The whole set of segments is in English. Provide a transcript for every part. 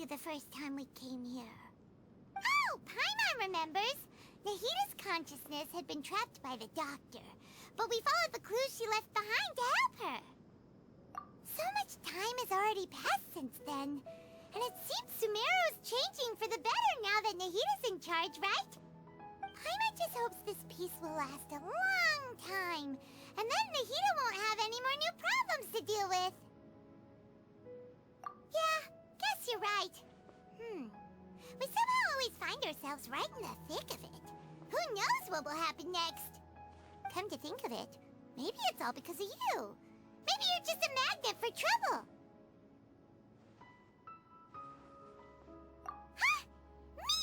the first time we came here. Oh, Paimon remembers! Nahita's consciousness had been trapped by the doctor, but we followed the clues she left behind to help her. So much time has already passed since then, and it seems Sumeru's changing for the better now that Nahita's in charge, right? Paimon just hopes this peace will last a long time, and then Nahita won't have any more new problems to deal with. Yeah, guess you're right. We somehow always find ourselves right in the thick of it. Who knows what will happen next? Come to think of it, maybe it's all because of you. Maybe you're just a magnet for trouble. Huh? Me?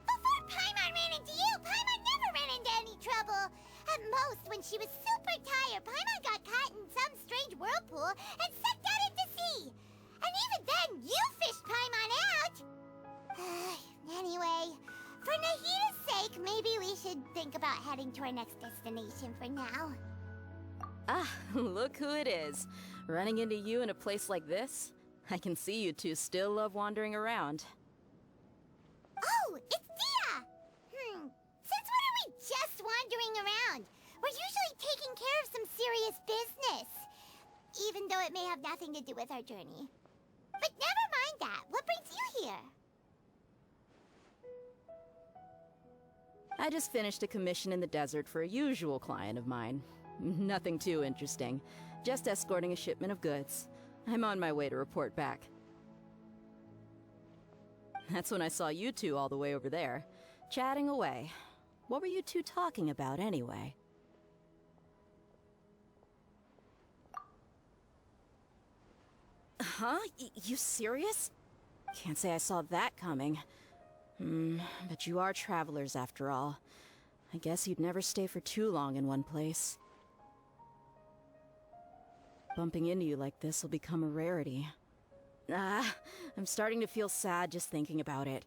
Before Paimon ran into you, Paimon never ran into any trouble. At most, when she was super tired, Paimon got caught in some strange whirlpool and sucked out into sea. And even then, you fished Paimon out! Anyway, for Nahita's sake, maybe we should think about heading to our next destination for now. Ah, look who it is. Running into you in a place like this? I can see you two still love wandering around. Oh, it's Dia! Since when are we just wandering around? We're usually taking care of some serious business. Even though it may have nothing to do with our journey. But never mind that. What brings you here? I just finished a commission in the desert for a usual client of mine. Nothing too interesting. Just escorting a shipment of goods. I'm on my way to report back. That's when I saw you two all the way over there, chatting away. What were you two talking about anyway? Huh? You serious? Can't say I saw that coming. But you are travelers after all. I guess you'd never stay for too long in one place. Bumping into you like this will become a rarity. I'm starting to feel sad just thinking about it.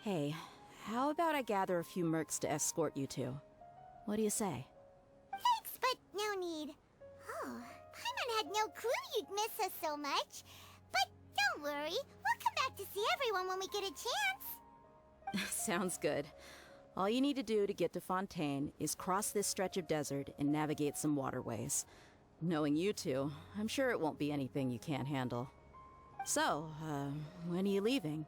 Hey, how about I gather a few mercs to escort you two? What do you say? Thanks, but no need. Oh, Paimon had no clue you'd miss us so much. But don't worry, we'll come back to see everyone when we get a chance. Sounds good. All you need to do to get to Fontein is cross this stretch of desert and navigate some waterways. Knowing you two, I'm sure it won't be anything you can't handle. So, when are you leaving?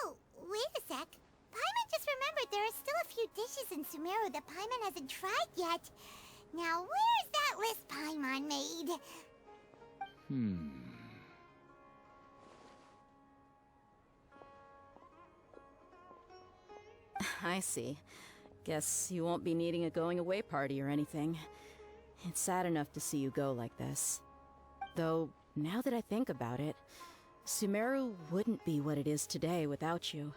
Oh, wait a sec. Paimon just remembered there are still a few dishes in Sumero that Paimon hasn't tried yet. Now, where's that list Paimon made? I see. Guess you won't be needing a going-away party or anything. It's sad enough to see you go like this. Though, now that I think about it, Sumeru wouldn't be what it is today without you.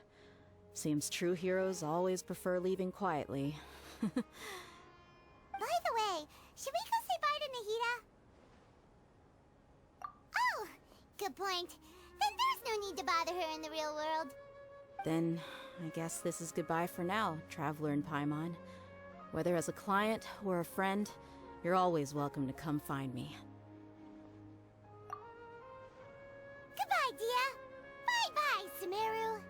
Seems true heroes always prefer leaving quietly. By the way, should we go say bye to Nahita? Oh, good point. Then there's no need to bother her in the real world. Then, I guess this is goodbye for now, Traveler in Paimon. Whether as a client or a friend, you're always welcome to come find me. Goodbye, Dia. Bye-bye, Sumeru.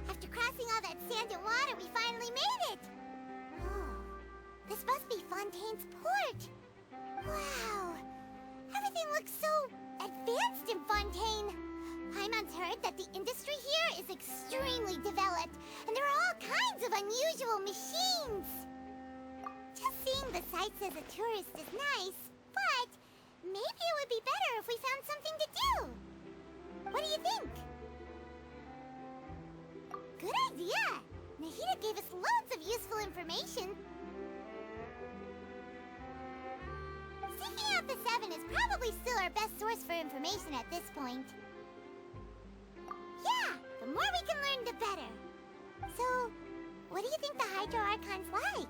After crossing all that sand and water, we finally made it! Oh, this must be Fontain's port! Wow! Everything looks so advanced in Fontaine. Paimon's heard that the industry here is extremely developed, and there are all kinds of unusual machines. Just seeing the sights as a tourist is nice, but maybe it would be better if we found something to do. What do you think? Good idea! Nahida gave us loads of useful information. Seeking out the Seven is probably still our best source for information at this point. Yeah, the more we can learn, the better. So, what do you think the Hydro Archon's like?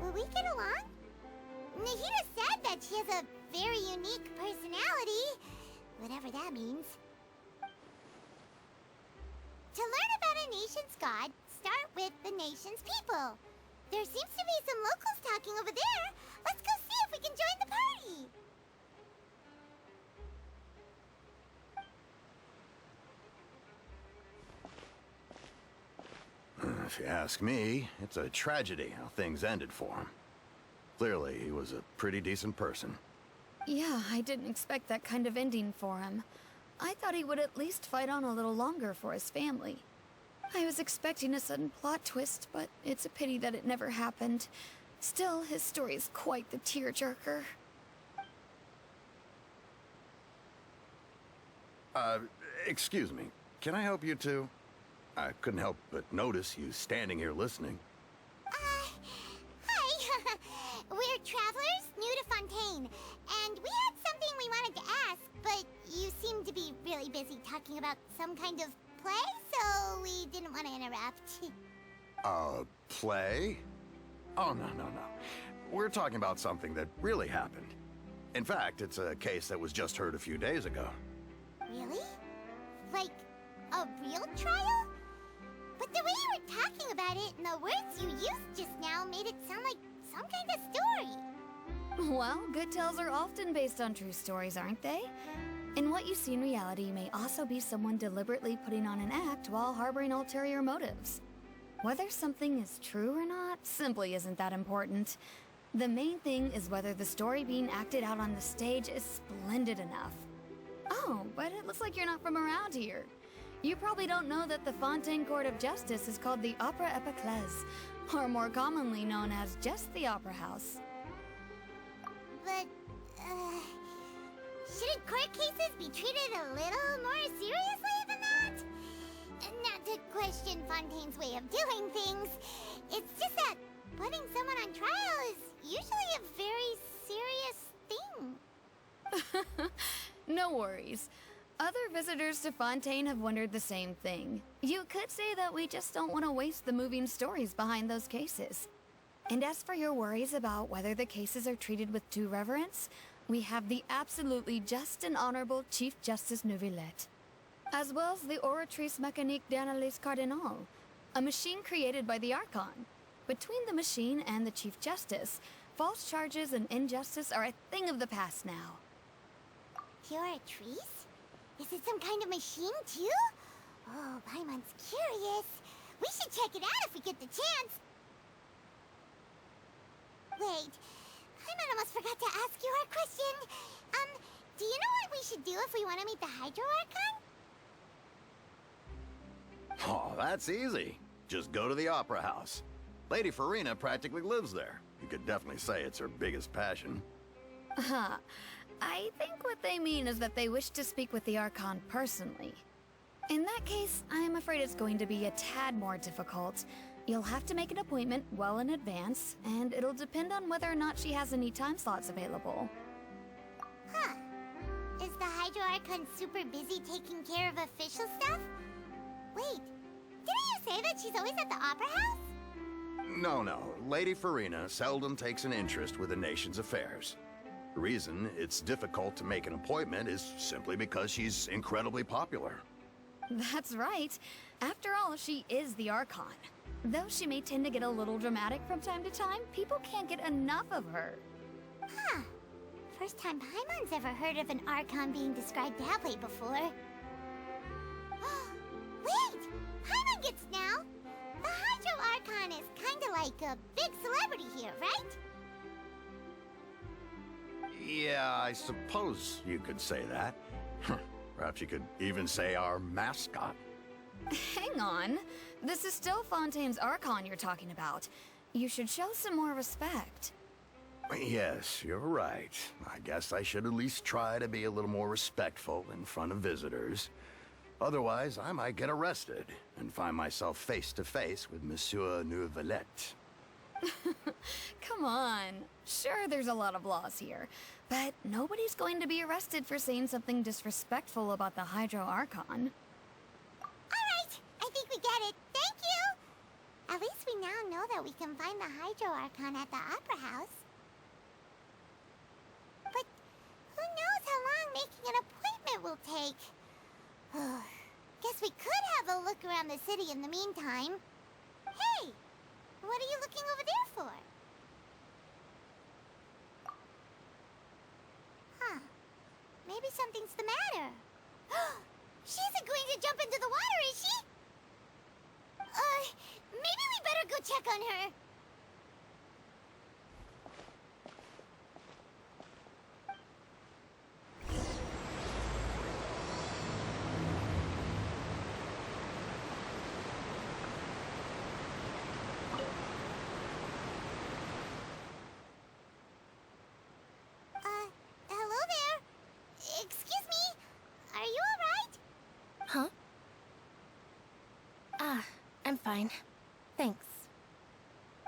Will we get along? Nahida said that she has a very unique personality, whatever that means. To learn about a nation's god, start with the nation's people. There seems to be some locals talking over there. Let's go see if we can join the party. If you ask me, it's a tragedy how things ended for him. Clearly, he was a pretty decent person. Yeah, I didn't expect that kind of ending for him. I thought he would at least fight on a little longer for his family. I was expecting a sudden plot twist, but it's a pity that it never happened. Still, his story is quite the tearjerker. Excuse me. Can I help you two? I couldn't help but notice you standing here listening. Hi. We're travelers new to Fontaine, and we had something we wanted to ask, but you seem to be really busy talking about some kind of play, so we didn't want to interrupt. Play? Oh, no. We're talking about something that really happened. In fact, it's a case that was just heard a few days ago. Really? Like, a real trial? But the way you were talking about it and the words you used just now made it sound like some kind of story. Well, good tales are often based on true stories, aren't they? And what you see in reality may also be someone deliberately putting on an act while harboring ulterior motives. Whether something is true or not simply isn't that important. The main thing is whether the story being acted out on the stage is splendid enough. Oh, but it looks like you're not from around here. You probably don't know that the Fontaine Court of Justice is called the Opera Epiclese, or more commonly known as just the Opera House. But, shouldn't court cases be treated a little more seriously than that? Not to question Fontaine's way of doing things, it's just that putting someone on trial is usually a very serious thing. No worries. Other visitors to Fontaine have wondered the same thing. You could say that we just don't want to waste the moving stories behind those cases. And as for your worries about whether the cases are treated with due reverence, we have the absolutely just and honorable Chief Justice Neuvillette, as well as the Oratrice Mécanique d'Analyse Cardinal, a machine created by the Archon. Between the machine and the Chief Justice, false charges and injustice are a thing of the past now. Oratrice? Is it some kind of machine, too? Oh, Paimon's curious. We should check it out if we get the chance. Wait, Paimon almost forgot to ask you our question. Do you know what we should do if we want to meet the Hydro Archon? Oh, that's easy. Just go to the Opera House. Lady Farina practically lives there. You could definitely say it's her biggest passion. I think what they mean is that they wish to speak with the Archon personally. In that case, I'm afraid it's going to be a tad more difficult. You'll have to make an appointment well in advance, and it'll depend on whether or not she has any time slots available. Huh. Is the Hydro Archon super busy taking care of official stuff? Wait, didn't you say that she's always at the Opera House? No. Lady Farina seldom takes an interest with the nation's affairs. The reason it's difficult to make an appointment is simply because she's incredibly popular. That's right. After all, she is the Archon. Though she may tend to get a little dramatic from time to time, people can't get enough of her. Huh. First time Paimon's ever heard of an Archon being described that way before. Wait! Paimon gets now! The Hydro Archon is kinda like a big celebrity here, right? Yeah, I suppose you could say that. Perhaps you could even say our mascot. Hang on. This is still Fontaine's Archon you're talking about. You should show some more respect. Yes, you're right. I guess I should at least try to be a little more respectful in front of visitors. Otherwise, I might get arrested and find myself face to face with Monsieur Neuvillette. Come on. Sure, there's a lot of laws here, but nobody's going to be arrested for saying something disrespectful about the Hydro Archon. Alright, I think we get it. Thank you! At least we now know that we can find the Hydro Archon at the Opera House. But who knows how long making an appointment will take? Guess we could have a look around the city in the meantime. Hey! What are you looking over there for? Huh. Maybe something's the matter. She isn't going to jump into the water, is she? Maybe we better go check on her. Hello there. Excuse me. Are you alright? Huh? Ah, I'm fine. Thanks.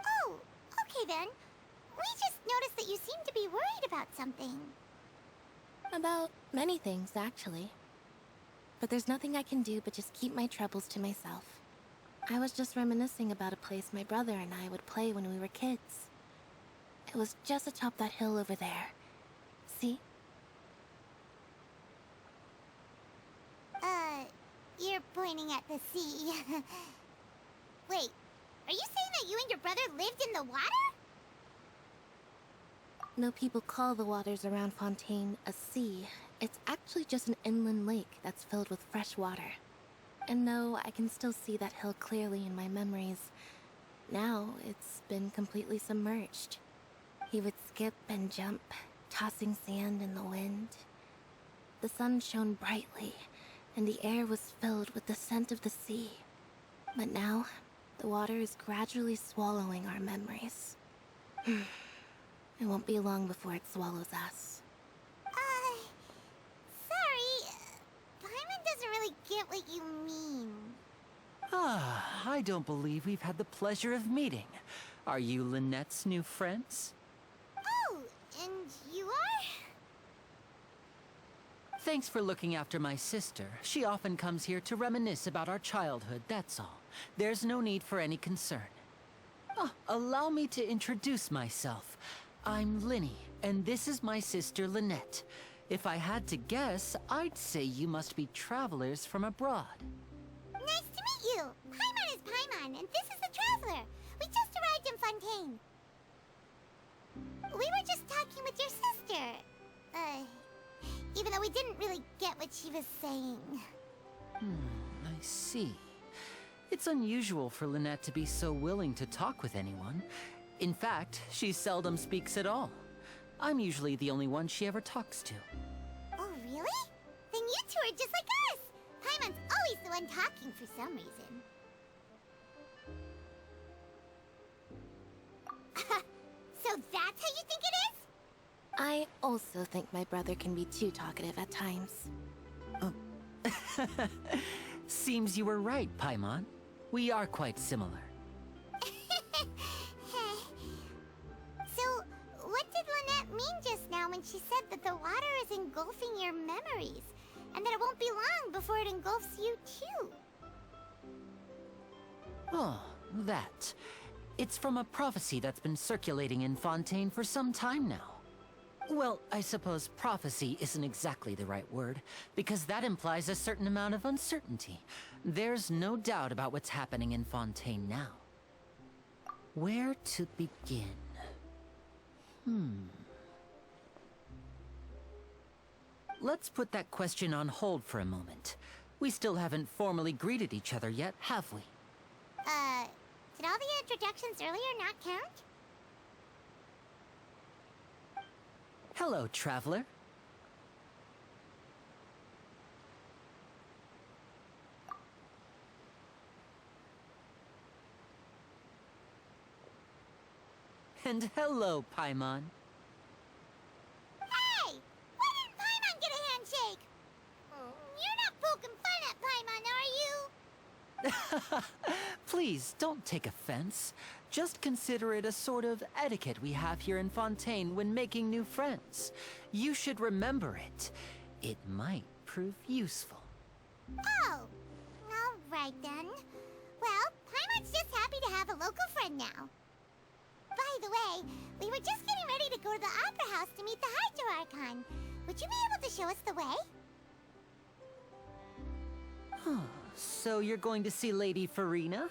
Oh, okay then. We just noticed that you seem to be worried about something. About many things, actually. But there's nothing I can do but just keep my troubles to myself. I was just reminiscing about a place my brother and I would play when we were kids. It was just atop that hill over there. See? You're pointing at the sea. Wait, are you saying that you and your brother lived in the water? No people call the waters around Fontaine a sea. It's actually just an inland lake that's filled with fresh water. And no, I can still see that hill clearly in my memories. Now, it's been completely submerged. He would skip and jump, tossing sand in the wind. The sun shone brightly, and the air was filled with the scent of the sea. But now, the water is gradually swallowing our memories. It won't be long before it swallows us. Sorry. Paimon doesn't really get what you mean. Ah, I don't believe we've had the pleasure of meeting. Are you Lynette's new friends? Oh, and you are? Thanks for looking after my sister. She often comes here to reminisce about our childhood, that's all. There's no need for any concern. Oh, allow me to introduce myself. I'm Linny, and this is my sister Lynette. If I had to guess, I'd say you must be travelers from abroad. Nice to meet you. Paimon is Paimon, and this is the Traveler. We just arrived in Fontaine. We were just talking with your sister. Even though we didn't really get what she was saying. I see. It's unusual for Lynette to be so willing to talk with anyone. In fact, she seldom speaks at all. I'm usually the only one she ever talks to. Oh, really? Then you two are just like us. Paimon's always the one talking for some reason. So that's how you think it is? I also think my brother can be too talkative at times. Seems you were right, Paimon. We are quite similar. So, what did Lynette mean just now when she said that the water is engulfing your memories? And that it won't be long before it engulfs you too? Oh, that. It's from a prophecy that's been circulating in Fontaine for some time now. Well, I suppose prophecy isn't exactly the right word, because that implies a certain amount of uncertainty. There's no doubt about what's happening in Fontaine now. Where to begin? Let's put that question on hold for a moment. We still haven't formally greeted each other yet, have we? Did all the introductions earlier not count? Hello, traveler. And hello, Paimon. Hey! Why didn't Paimon get a handshake? You're not poking fun at Paimon, are you? Please, don't take offense. Just consider it a sort of etiquette we have here in Ffontaine when making new friends. You should remember it. It might prove useful. Oh, all right then. Well, Paimon's just happy to have a local friend now. By the way, we were just getting ready to go to the Opera House to meet the Hydro Archon. Would you be able to show us the way? So you're going to see Lady Farina?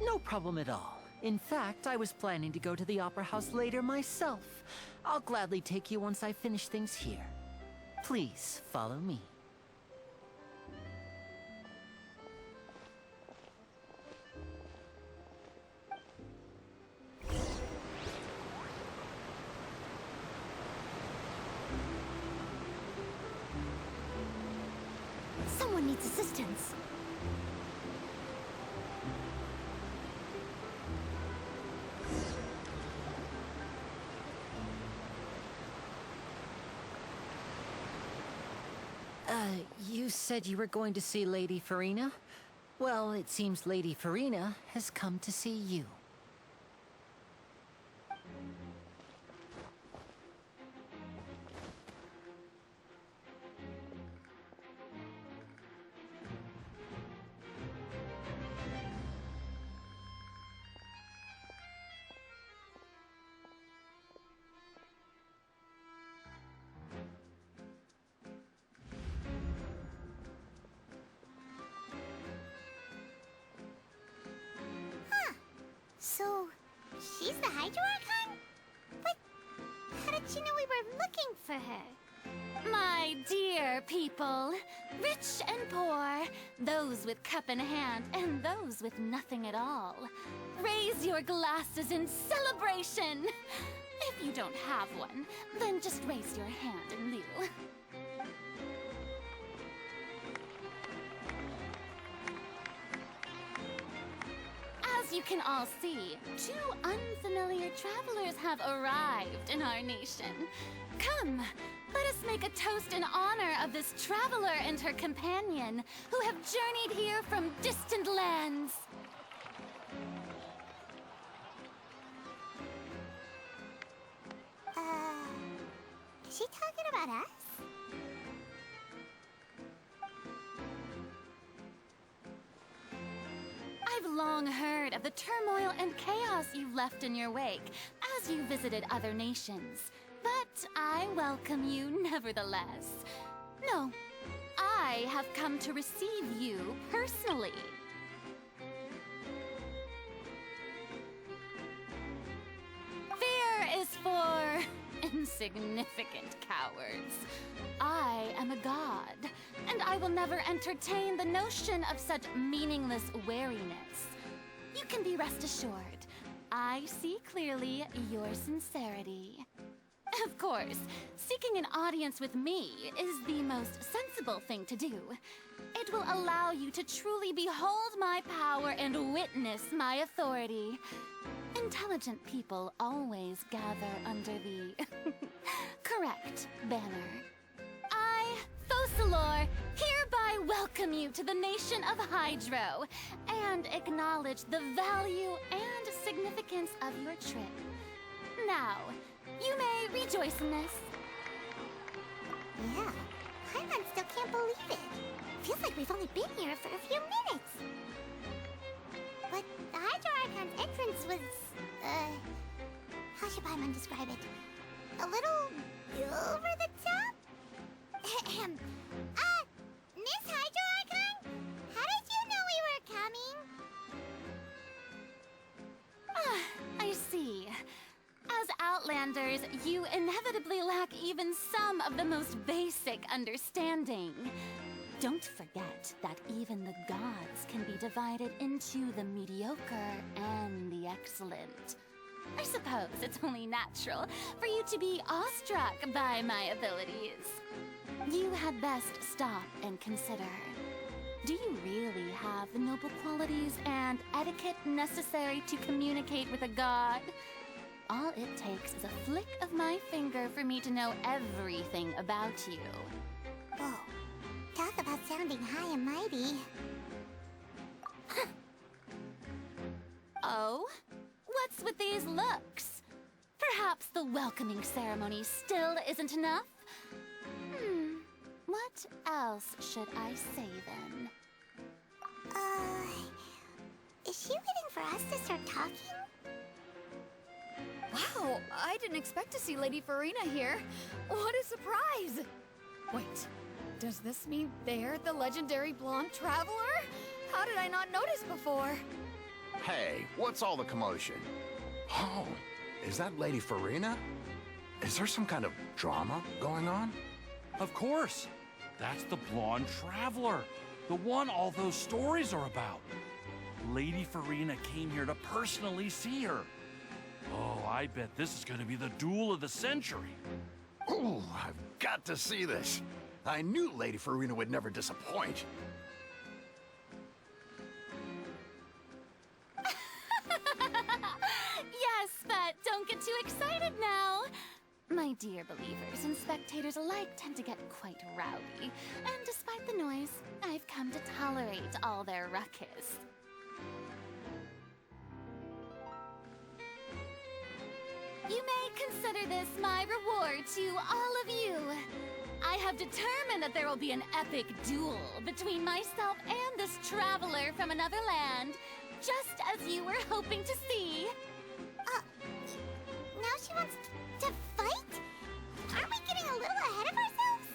No problem at all. In fact, I was planning to go to the Opera House later myself. I'll gladly take you once I finish things here. Please, follow me. Someone needs assistance. You said you were going to see Lady Farina? Well, it seems Lady Farina has come to see you. So, she's the Hydro Archon? But how did she know we were looking for her? My dear people, rich and poor, those with cup in hand and those with nothing at all, raise your glasses in celebration. If you don't have one, then just raise your hand in lieu. As you can all see, two unfamiliar travelers have arrived in our nation. Come, let us make a toast in honor of this traveler and her companion who have journeyed here from distant lands. Is she talking about us? I've long heard of the turmoil and chaos you left in your wake as you visited other nations, but I welcome you nevertheless. No, I have come to receive you personally. Fear is for insignificant cowards. I am a god, and I will never entertain the notion of such meaningless wariness. You can be rest assured, I see clearly your sincerity. Of course, seeking an audience with me is the most sensible thing to do. It will allow you to truly behold my power and witness my authority. Intelligent people always gather under the correct banner. I, Focalor, hereby welcome you to the nation of Hydro and acknowledge the value and significance of your trip. Now, you may rejoice in this. Yeah, Paimon still can't believe it. Feels like we've only been here for a few minutes. But the Hydro Archon's entrance was, how should Paimon describe it? A little over the top? Ahem. Miss Hydro Archon? How did you know we were coming? I see. As Outlanders, you inevitably lack even some of the most basic understanding. Don't forget that even the gods can be divided into the mediocre and the excellent. I suppose it's only natural for you to be awestruck by my abilities. You had best stop and consider. Do you really have the noble qualities and etiquette necessary to communicate with a god? All it takes is a flick of my finger for me to know everything about you. Whoa. Talk about sounding high and mighty. Oh? What's with these looks? Perhaps the welcoming ceremony still isn't enough? What else should I say then? Is she waiting for us to start talking? Wow, I didn't expect to see Lady Farina here. What a surprise! Wait, does this mean they're the legendary blonde traveler? How did I not notice before? Hey, what's all the commotion? Oh, is that Lady Farina? Is there some kind of drama going on? Of course. That's the blonde traveler. The one all those stories are about. Lady Farina came here to personally see her. Oh, I bet this is going to be the duel of the century. Ooh, I've got to see this. I knew Lady Farina would never disappoint. Yes, but don't get too excited now. My dear believers and spectators alike tend to get quite rowdy, and despite the noise, I've come to tolerate all their ruckus. You may consider this my reward to all of you. I have determined that there will be an epic duel between myself and this traveler from another land, just as you were hoping to see. Now she wants to fight? Aren't we getting a little ahead of ourselves?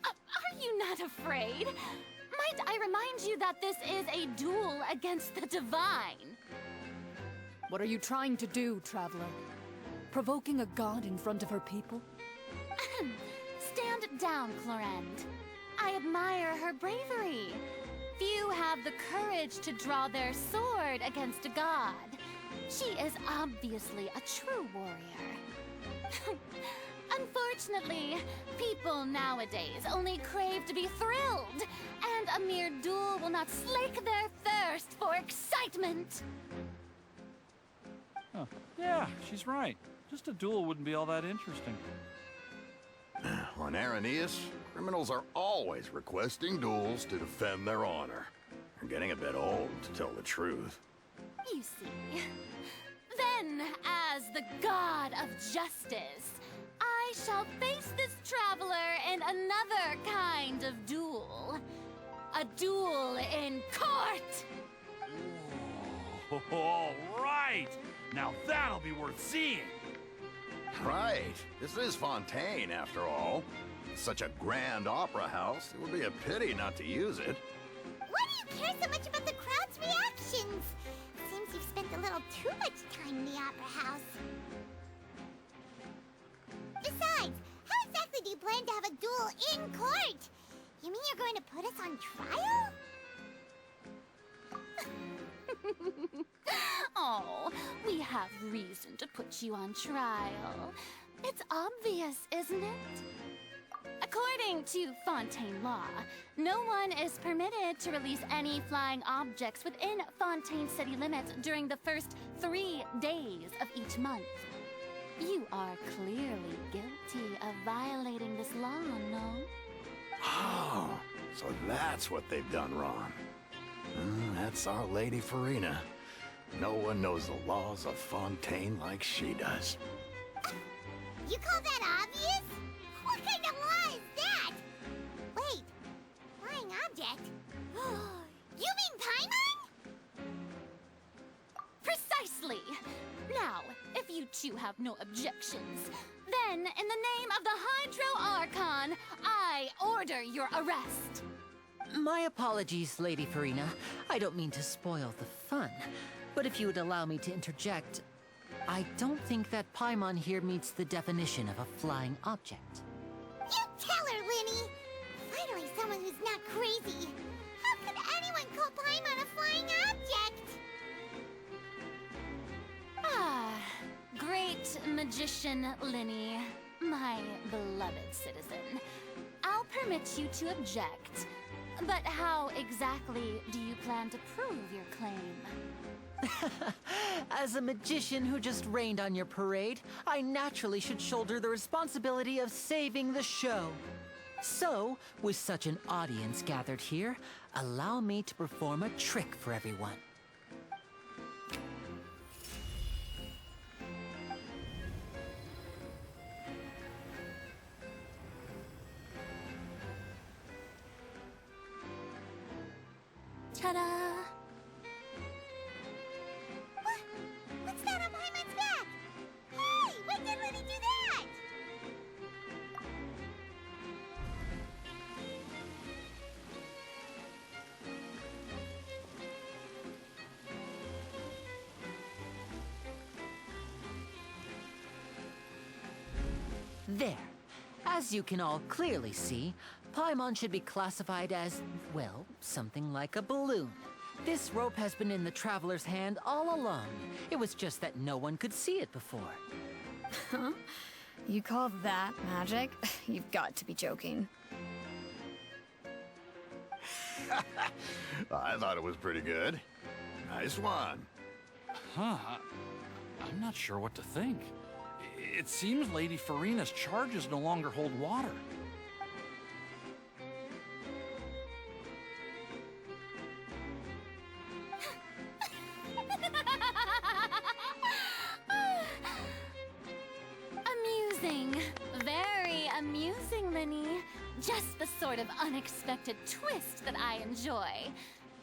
Are you not afraid? Might I remind you that this is a duel against the divine? What are you trying to do, traveler? Provoking a god in front of her people? Stand down, Clorend. I admire her bravery. Few have the courage to draw their sword against a god. She is obviously a true warrior. Unfortunately, people nowadays only crave to be thrilled, and a mere duel will not slake their thirst for excitement. Huh. Yeah, she's right. Just a duel wouldn't be all that interesting. On Araneus, criminals are always requesting duels to defend their honor. They're getting a bit old, to tell the truth. You see. Then, as the god of justice, I shall face this traveler in another kind of duel. A duel in court! Oh, all right! Now that'll be worth seeing! Right. This is Fontain, after all. It's such a grand opera house, it would be a pity not to use it. Why do you care so much about the crowd's reactions? Seems you've spent a little too much time in the opera house. Besides, how exactly do you plan to have a duel in court? You mean you're going to put us on trial? Oh, we have reason to put you on trial. It's obvious, isn't it? According to Fontaine law, no one is permitted to release any flying objects within Fontaine city limits during the first 3 days of each month. You are clearly guilty of violating this law, no? Oh, so that's what they've done wrong. That's our Lady Farina. No one knows the laws of Fontaine like she does. You call that obvious? What kind of law is that? Wait, flying object? You mean Paimon? Precisely! Now, if you two have no objections, then in the name of the Hydro Archon, I order your arrest. My apologies, Lady Farina. I don't mean to spoil the fun. But if you would allow me to interject, I don't think that Paimon here meets the definition of a flying object. You tell her, Linny! Finally someone who's not crazy. How could anyone call Paimon a flying object? Ah, great magician Linny, my beloved citizen. I'll permit you to object, but how exactly do you plan to prove your claim? As a magician who just rained on your parade, I naturally should shoulder the responsibility of saving the show. So, with such an audience gathered here, allow me to perform a trick for everyone. Ta-da! What's that on Paimon's back? Hey, when did Linny do that? There. As you can all clearly see, Paimon should be classified as, well, something like a balloon. This rope has been in the Traveler's hand all along. It was just that no one could see it before. Huh? You call that magic? You've got to be joking. I thought it was pretty good. Nice one. Huh. I'm not sure what to think. It seems Lady Farina's charges no longer hold water. Amusing. Very amusing, Linny. Just the sort of unexpected twist that I enjoy.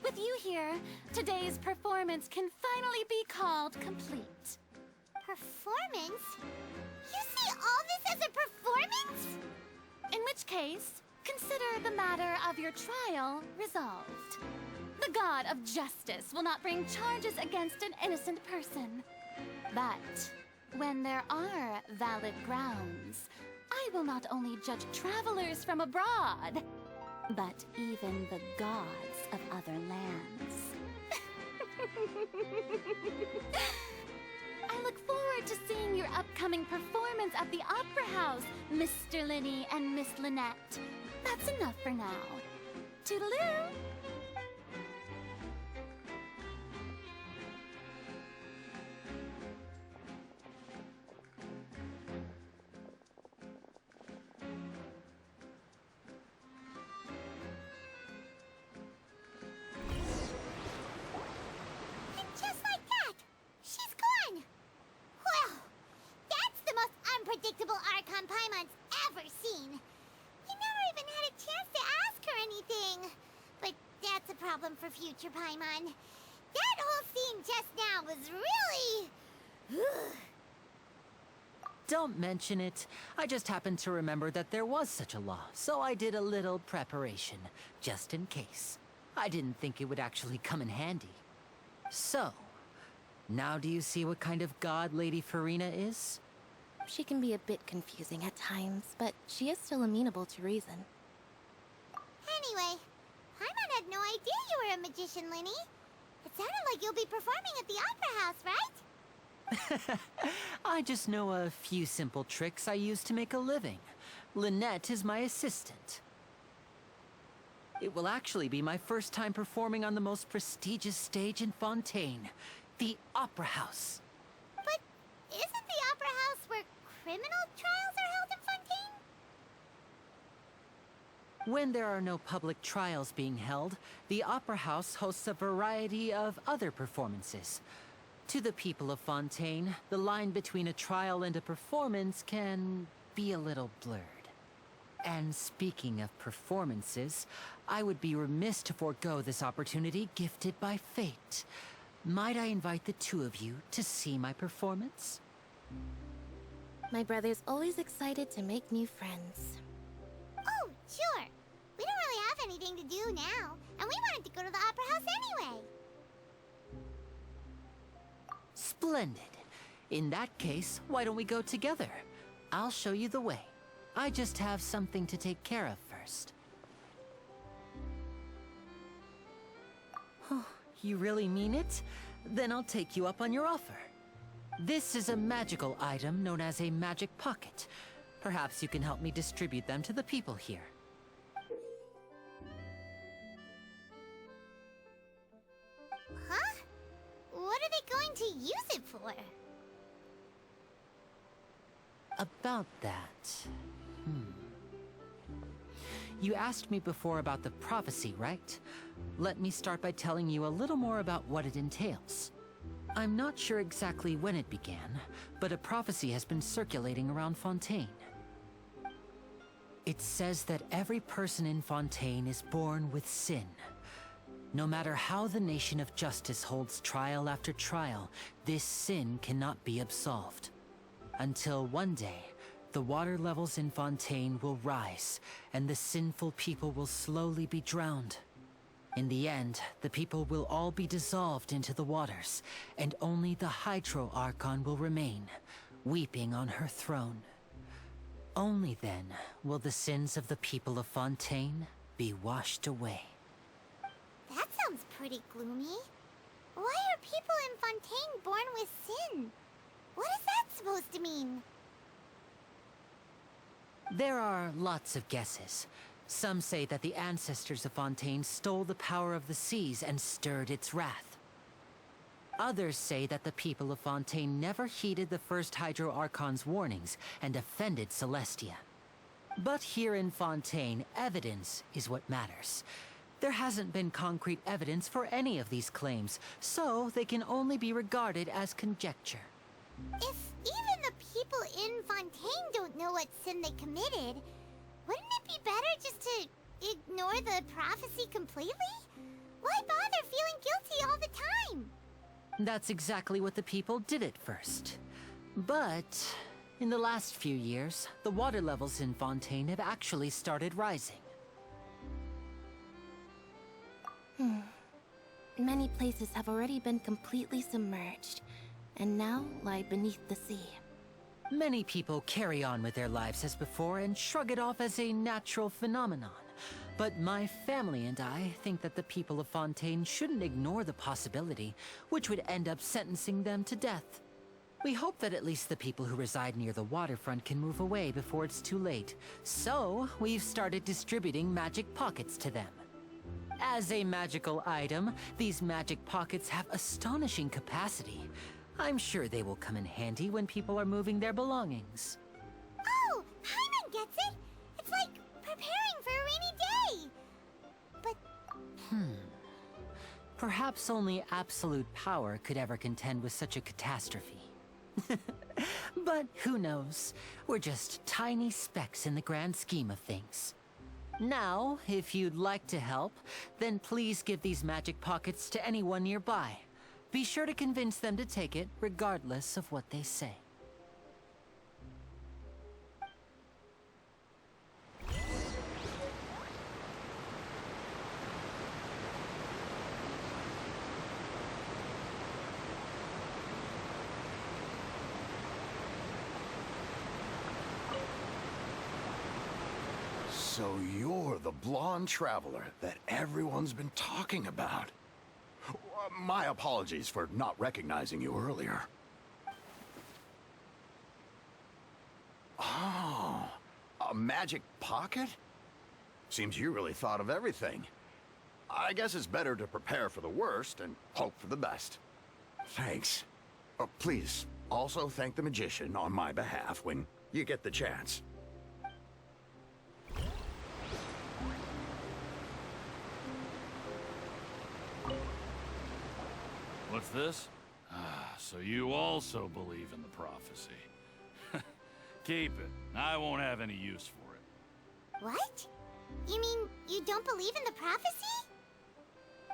With you here, today's performance can finally be called complete. Performance? You see all this as a performance? In which case, consider the matter of your trial resolved. The god of justice will not bring charges against an innocent person. But when there are valid grounds, I will not only judge travelers from abroad, but even the gods of other lands. I look forward to seeing your upcoming performance at the Opera House, Mr. Linny and Miss Lynette. That's enough for now. Toodaloo! And just like that, she's gone. Well, that's the most unpredictable Archon Paimon's ever seen. You never even had a chance to ask her anything. But that's a problem for future Paimon. That whole scene just now was really... Don't mention it. I just happened to remember that there was such a law, so I did a little preparation, just in case. I didn't think it would actually come in handy. So, now do you see what kind of god Lady Farina is? She can be a bit confusing at times, but she is still amenable to reason. Anyway, Paimon had no idea you were a magician, Linny. It sounded like you'll be performing at the Opera House, right? I just know a few simple tricks I use to make a living. Lynette is my assistant. It will actually be my first time performing on the most prestigious stage in Fontейн, the Opera House. But isn't the Opera House where criminal trials are held in Fontейн? When there are no public trials being held, the Opera House hosts a variety of other performances. To the people of Fontейн, the line between a trial and a performance can be a little blurred. And speaking of performances, I would be remiss to forego this opportunity gifted by fate. Might I invite the two of you to see my performance? My brother's always excited to make new friends. Oh, sure. We don't really have anything to do now, and we wanted to go to the Opera House anyway. Splendid. In that case, why don't we go together? I'll show you the way. I just have something to take care of first. Oh, you really mean it? Then I'll take you up on your offer. This is a magical item known as a magic pocket. Perhaps you can help me distribute them to the people here. Huh? What are they going to use it for? About that... You asked me before about the prophecy, right? Let me start by telling you a little more about what it entails. I'm not sure exactly when it began, but a prophecy has been circulating around Fontейn. It says that every person in Fontейn is born with sin. No matter how the Nation of Justice holds trial after trial, this sin cannot be absolved. Until one day, the water levels in Fontейn will rise, and the sinful people will slowly be drowned. In the end, the people will all be dissolved into the waters, and only the Hydro Archon will remain, weeping on her throne. Only then will the sins of the people of Fontейn be washed away. That sounds pretty gloomy. Why are people in Fontейn born with sin? What is that supposed to mean? There are lots of guesses. Some say that the ancestors of Fontейn stole the power of the seas and stirred its wrath. Others say that the people of Fontейn never heeded the first Hydro Archon's warnings and offended Celestia. But here in Fontейn, evidence is what matters. There hasn't been concrete evidence for any of these claims, so they can only be regarded as conjecture. If even the people in Fontейn don't know what sin they committed, wouldn't it be better just to ignore the prophecy completely? Why bother feeling guilty all the time? That's exactly what the people did at first. But in the last few years, the water levels in Fontейn have actually started rising. Many places have already been completely submerged, and now lie beneath the sea. Many people carry on with their lives as before and shrug it off as a natural phenomenon. But my family and I think that the people of Fontейn shouldn't ignore the possibility, which would end up sentencing them to death. We hope that at least the people who reside near the waterfront can move away before it's too late. So, we've started distributing magic pockets to them. As a magical item, these magic pockets have astonishing capacity. I'm sure they will come in handy when people are moving their belongings. Oh, Paimon gets it! It's like preparing for a rainy day! But... Perhaps only absolute power could ever contend with such a catastrophe. But who knows? We're just tiny specks in the grand scheme of things. Now, if you'd like to help, then please give these magic pockets to anyone nearby. Be sure to convince them to take it, regardless of what they say. So you're the blonde traveler that everyone's been talking about. My apologies for not recognizing you earlier. Oh, a magic pocket? Seems you really thought of everything. I guess it's better to prepare for the worst and hope for the best. Thanks. Please, also thank the magician on my behalf when you get the chance. What's this? Ah, so you also believe in the prophecy. Keep it. I won't have any use for it. What? You mean you don't believe in the prophecy?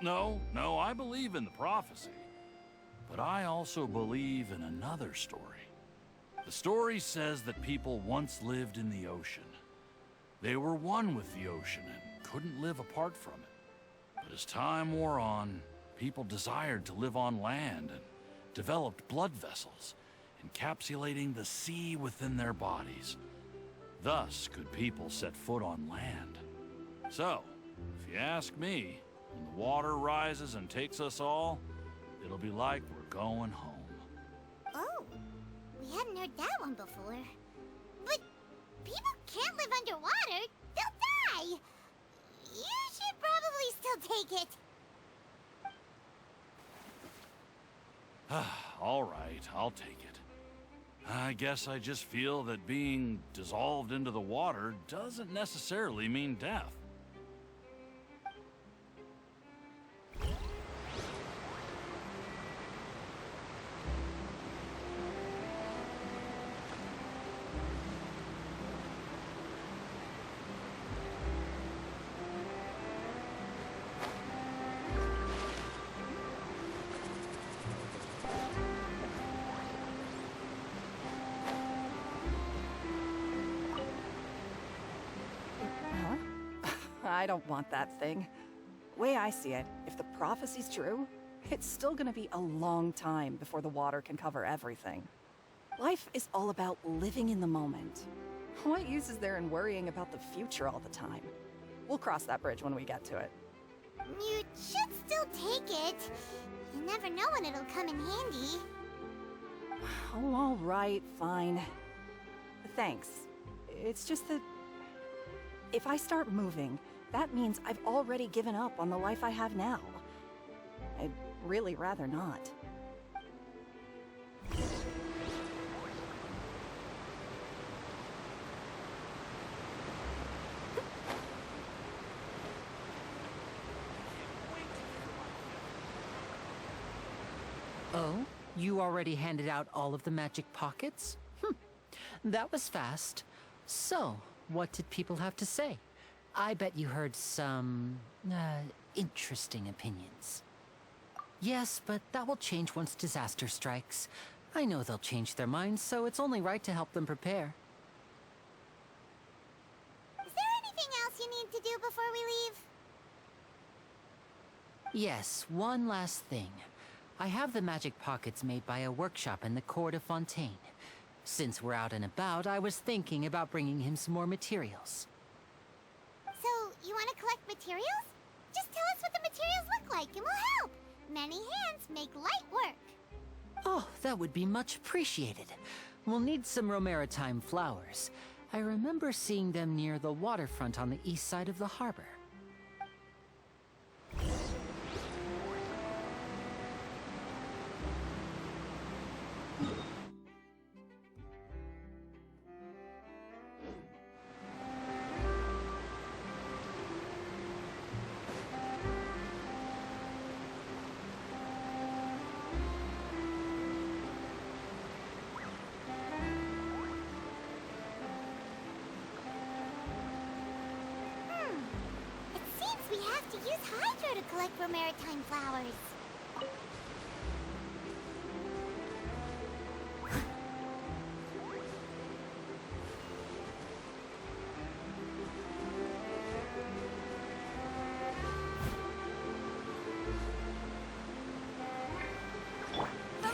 No, I believe in the prophecy. But I also believe in another story. The story says that people once lived in the ocean. They were one with the ocean and couldn't live apart from it. But as time wore on, people desired to live on land and developed blood vessels, encapsulating the sea within their bodies. Thus could people set foot on land. So, if you ask me, when the water rises and takes us all, it'll be like we're going home. Oh, we hadn't heard that one before. But people can't live underwater. They'll die. You should probably still take it. All right, I'll take it. I guess I just feel that being dissolved into the water doesn't necessarily mean death. I don't want that thing. Way I see it, if the prophecy's true, it's still gonna be a long time before the water can cover everything. Life is all about living in the moment. What use is there in worrying about the future all the time? We'll cross that bridge when we get to it. You should still take it. You never know when it'll come in handy. Oh, all right, fine. Thanks. It's just that if I start moving, that means I've already given up on the life I have now. I'd really rather not. Oh? You already handed out all of the magic pockets? That was fast. So, what did people have to say? I bet you heard some, interesting opinions. Yes, but that will change once disaster strikes. I know they'll change their minds, so it's only right to help them prepare. Is there anything else you need to do before we leave? Yes, one last thing. I have the magic pockets made by a workshop in the court of Fontейn. Since we're out and about, I was thinking about bringing him some more materials. So, you want to collect materials? Just tell us what the materials look like and we'll help. Many hands make light work. Oh, that would be much appreciated. We'll need some Romaritime flowers. I remember seeing them near the waterfront on the east side of the harbor. It seems we have to use Hydro to collect Romaritime flowers.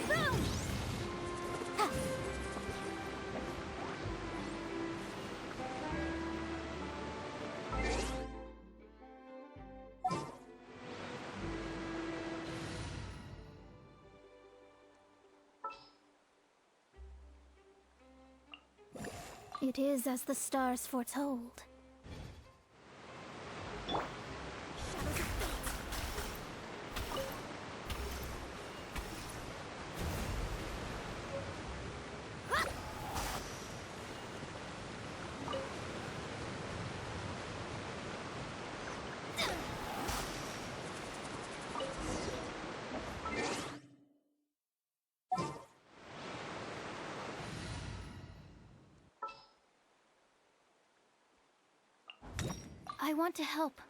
Boom! It is as the stars foretold. I want to help.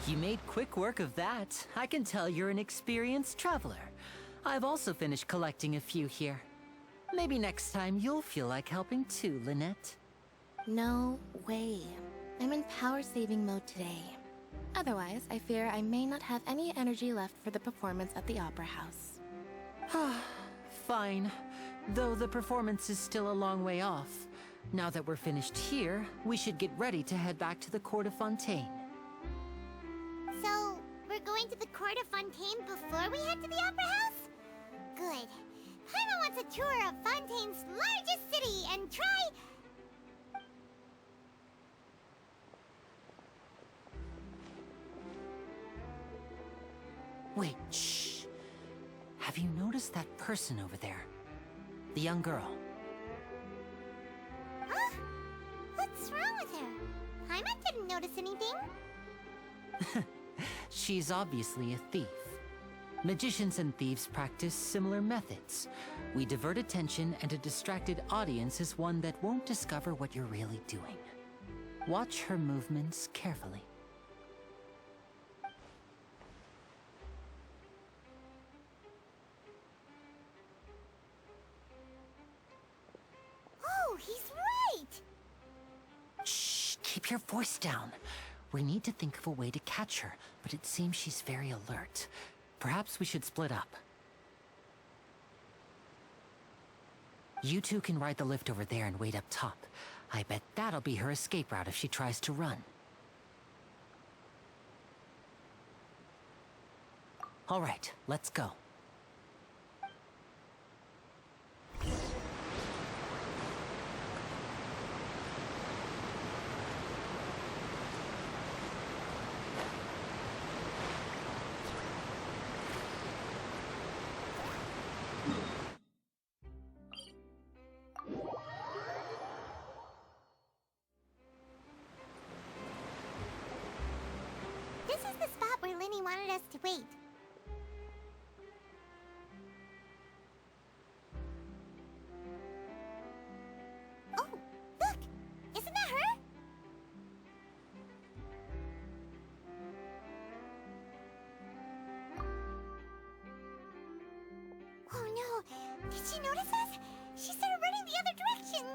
You made quick work of that. I can tell you're an experienced traveler. I've also finished collecting a few here. Maybe next time you'll feel like helping too, Lynette. No way. I'm in power-saving mode today. Otherwise, I fear I may not have any energy left for the performance at the Opera House. Fine. Though the performance is still a long way off. Now that we're finished here, we should get ready to head back to the court of Fontейn. So, we're going to the court of Fontейn before we head to the Opera House? Good. Paimon wants a tour of Fontaine's largest city and try... Wait, shh. Have you noticed that person over there? The young girl. Huh? What's wrong with her? Paimon didn't notice anything. She's obviously a thief. Magicians and thieves practice similar methods. We divert attention, and a distracted audience is one that won't discover what you're really doing. Watch her movements carefully. Oh, he's right! Shh, keep your voice down. We need to think of a way to catch her, but it seems she's very alert. Perhaps we should split up. You two can ride the lift over there and wait up top. I bet that'll be her escape route if she tries to run. All right, let's go. This is the spot where Linny wanted us to wait. Oh, look! Isn't that her? Oh no! Did she notice us? She started running the other direction!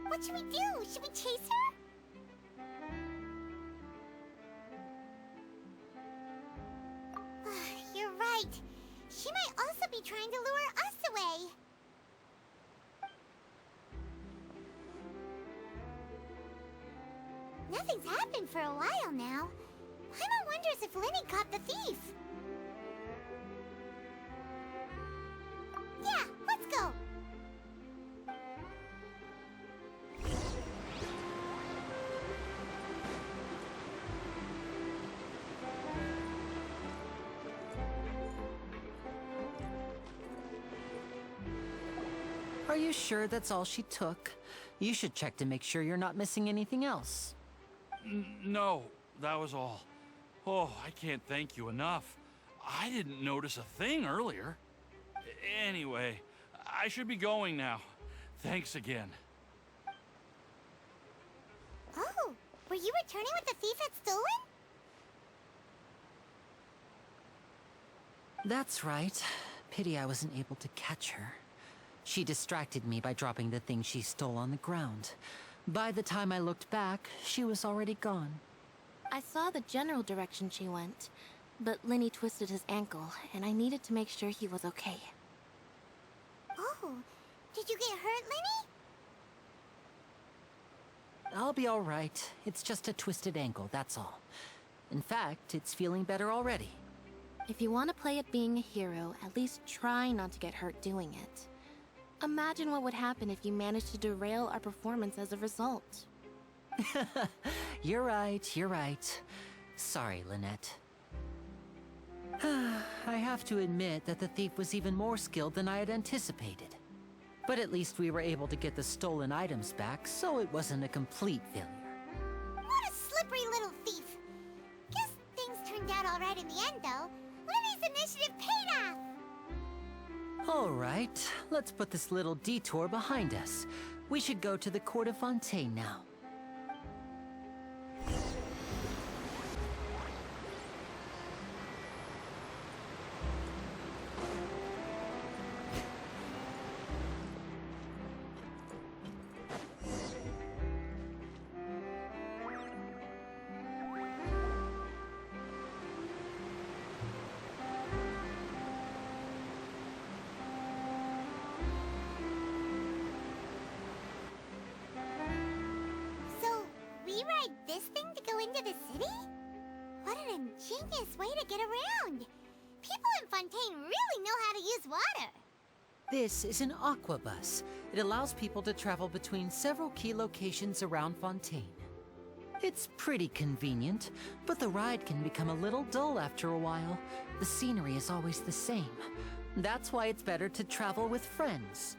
What should we do? Should we chase her? You're right. She might also be trying to lure us away. Nothing's happened for a while now. Paimon wonders if Linny caught the thief. Yeah, let's go. Are you sure that's all she took? You should check to make sure you're not missing anything else. No, that was all. Oh, I can't thank you enough. I didn't notice a thing earlier. Anyway, I should be going now. Thanks again. Oh, were you returning what the thief had stolen? That's right. Pity I wasn't able to catch her. She distracted me by dropping the thing she stole on the ground. By the time I looked back, she was already gone. I saw the general direction she went, but Linny twisted his ankle, and I needed to make sure he was okay. Oh, did you get hurt, Linny? I'll be all right. It's just a twisted ankle, that's all. In fact, it's feeling better already. If you want to play at being a hero, at least try not to get hurt doing it. Imagine what would happen if you managed to derail our performance as a result. You're right, you're right. Sorry, Lynette. I have to admit that the thief was even more skilled than I had anticipated. But at least we were able to get the stolen items back, so it wasn't a complete failure. What a slippery little thief. Guess things turned out all right in the end, though. Linny's initiative paid off. All right, let's put this little detour behind us. We should go to the court of Fontейn now. this thing to go into the city? What an ingenious way to get around! People in Fontaine really know how to use water! This is an aqua bus. It allows people to travel between several key locations around Fontaine. It's pretty convenient, but the ride can become a little dull after a while. The scenery is always the same. That's why it's better to travel with friends.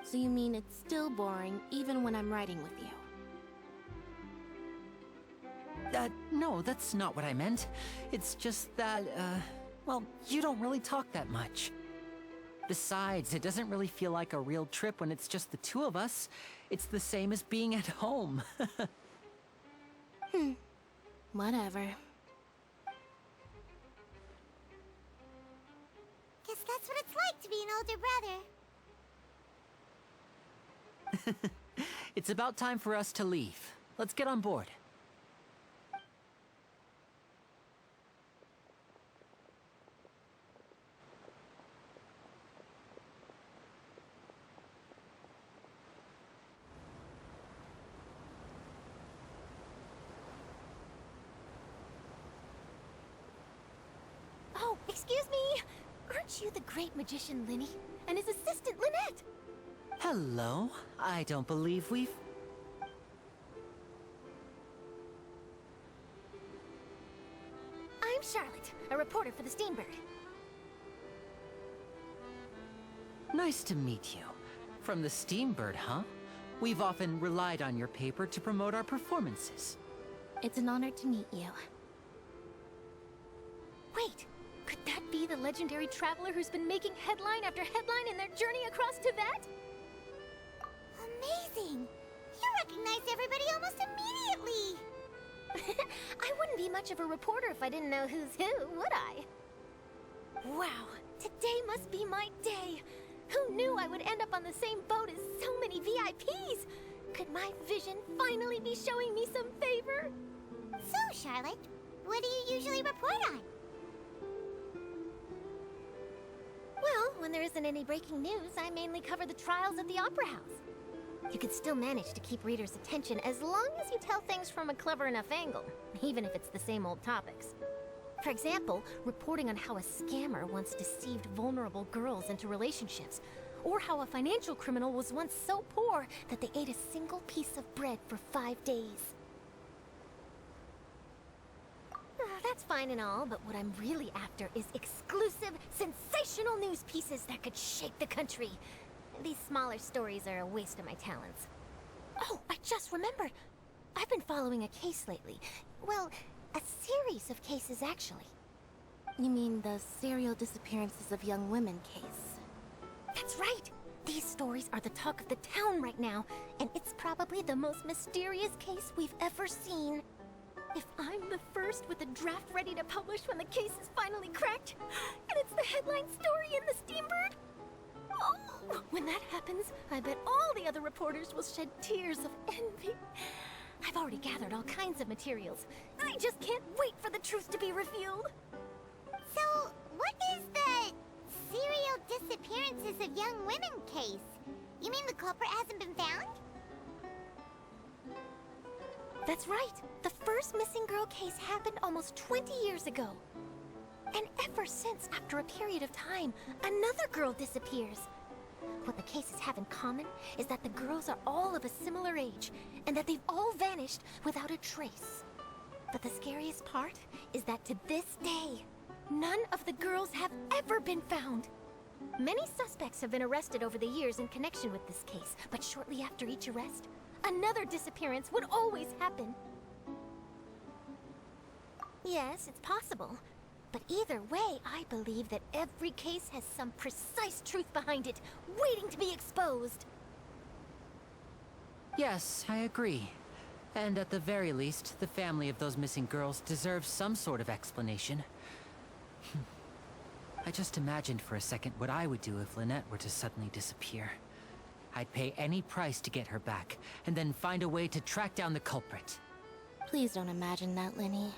So you mean it's still boring even when I'm riding with you? No, that's not what I meant. It's just that, well, you don't really talk that much. Besides, it doesn't really feel like a real trip when it's just the two of us. It's the same as being at home. Whatever. Guess that's what it's like to be an older brother. It's about time for us to leave. Let's get on board. Oh, excuse me! Aren't you the great magician Linny? And his assistant Lynette? Hello. I don't believe we've... I'm Charlotte, a reporter for the Steambird. Nice to meet you. From the Steambird, huh? We've often relied on your paper to promote our performances. It's an honor to meet you. Wait, could that be the legendary traveler who's been making headline after headline in their journey across Tibet? Amazing! You recognize everybody almost immediately! I wouldn't be much of a reporter if I didn't know who's who, would I? Wow, today must be my day! Who knew I would end up on the same boat as so many VIPs? Could my vision finally be showing me some favor? So, Charlotte, what do you usually report on? Well, when there isn't any breaking news, I mainly cover the trials at the Opera House. You can still manage to keep readers' attention as long as you tell things from a clever enough angle, even if it's the same old topics. For example, reporting on how a scammer once deceived vulnerable girls into relationships, or how a financial criminal was once so poor that they ate a single piece of bread for 5 days. That's fine and all, but what I'm really after is exclusive, sensational news pieces that could shake the country. These smaller stories are a waste of my talents. Oh, I just remembered. I've been following a case lately. Well, a series of cases, actually. You mean the serial disappearances of young women case? That's right! These stories are the talk of the town right now, and it's probably the most mysterious case we've ever seen. If I'm the first with a draft ready to publish when the case is finally cracked, and it's the headline story in the Steambird, oh, when that happens, I bet all the other reporters will shed tears of envy. I've already gathered all kinds of materials. I just can't wait for the truth to be revealed. So, what is the serial disappearances of young women case? You mean the culprit hasn't been found? That's right. The first missing girl case happened almost 20 years ago. And ever since, after a period of time, another girl disappears. What the cases have in common is that the girls are all of a similar age, and that they've all vanished without a trace. But the scariest part is that to this day, none of the girls have ever been found. Many suspects have been arrested over the years in connection with this case, but shortly after each arrest, another disappearance would always happen. Yes, it's possible. But either way, I believe that every case has some precise truth behind it, waiting to be exposed. Yes, I agree. And at the very least, the family of those missing girls deserves some sort of explanation. I just imagined for a second what I would do if Lynette were to suddenly disappear. I'd pay any price to get her back, and then find a way to track down the culprit. Please don't imagine that, Linny.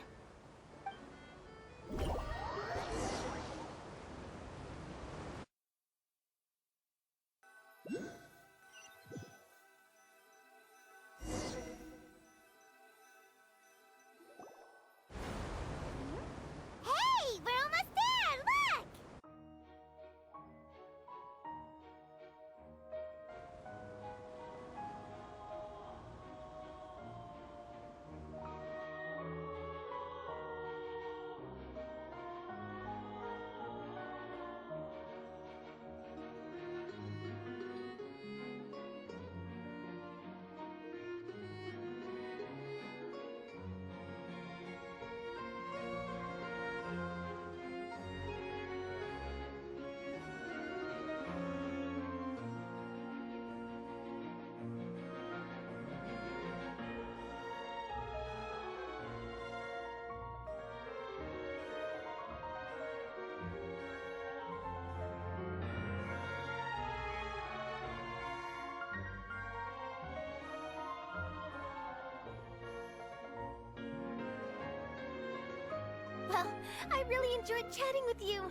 Well, I really enjoyed chatting with you.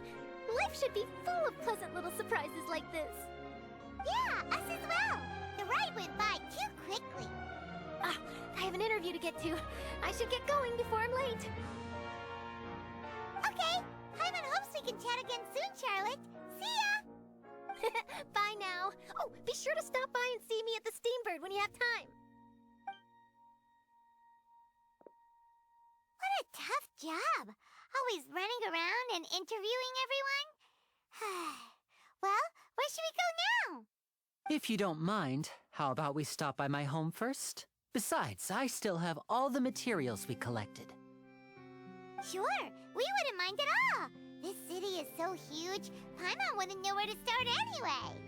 Life should be full of pleasant little surprises like this. Yeah, us as well. The ride went by too quickly. Ah, I have an interview to get to. I should get going before I'm late. Okay, Paimon hopes we can chat again soon, Charlotte. See ya! Bye now. Oh, be sure to stop by and see me at the Steambird when you have time. What a tough job. Always running around and interviewing everyone. Well, where should we go now? If you don't mind, how about we stop by my home first? Besides, I still have all the materials we collected. Sure, we wouldn't mind at all. This city is so huge, Paimon wouldn't know where to start anyway.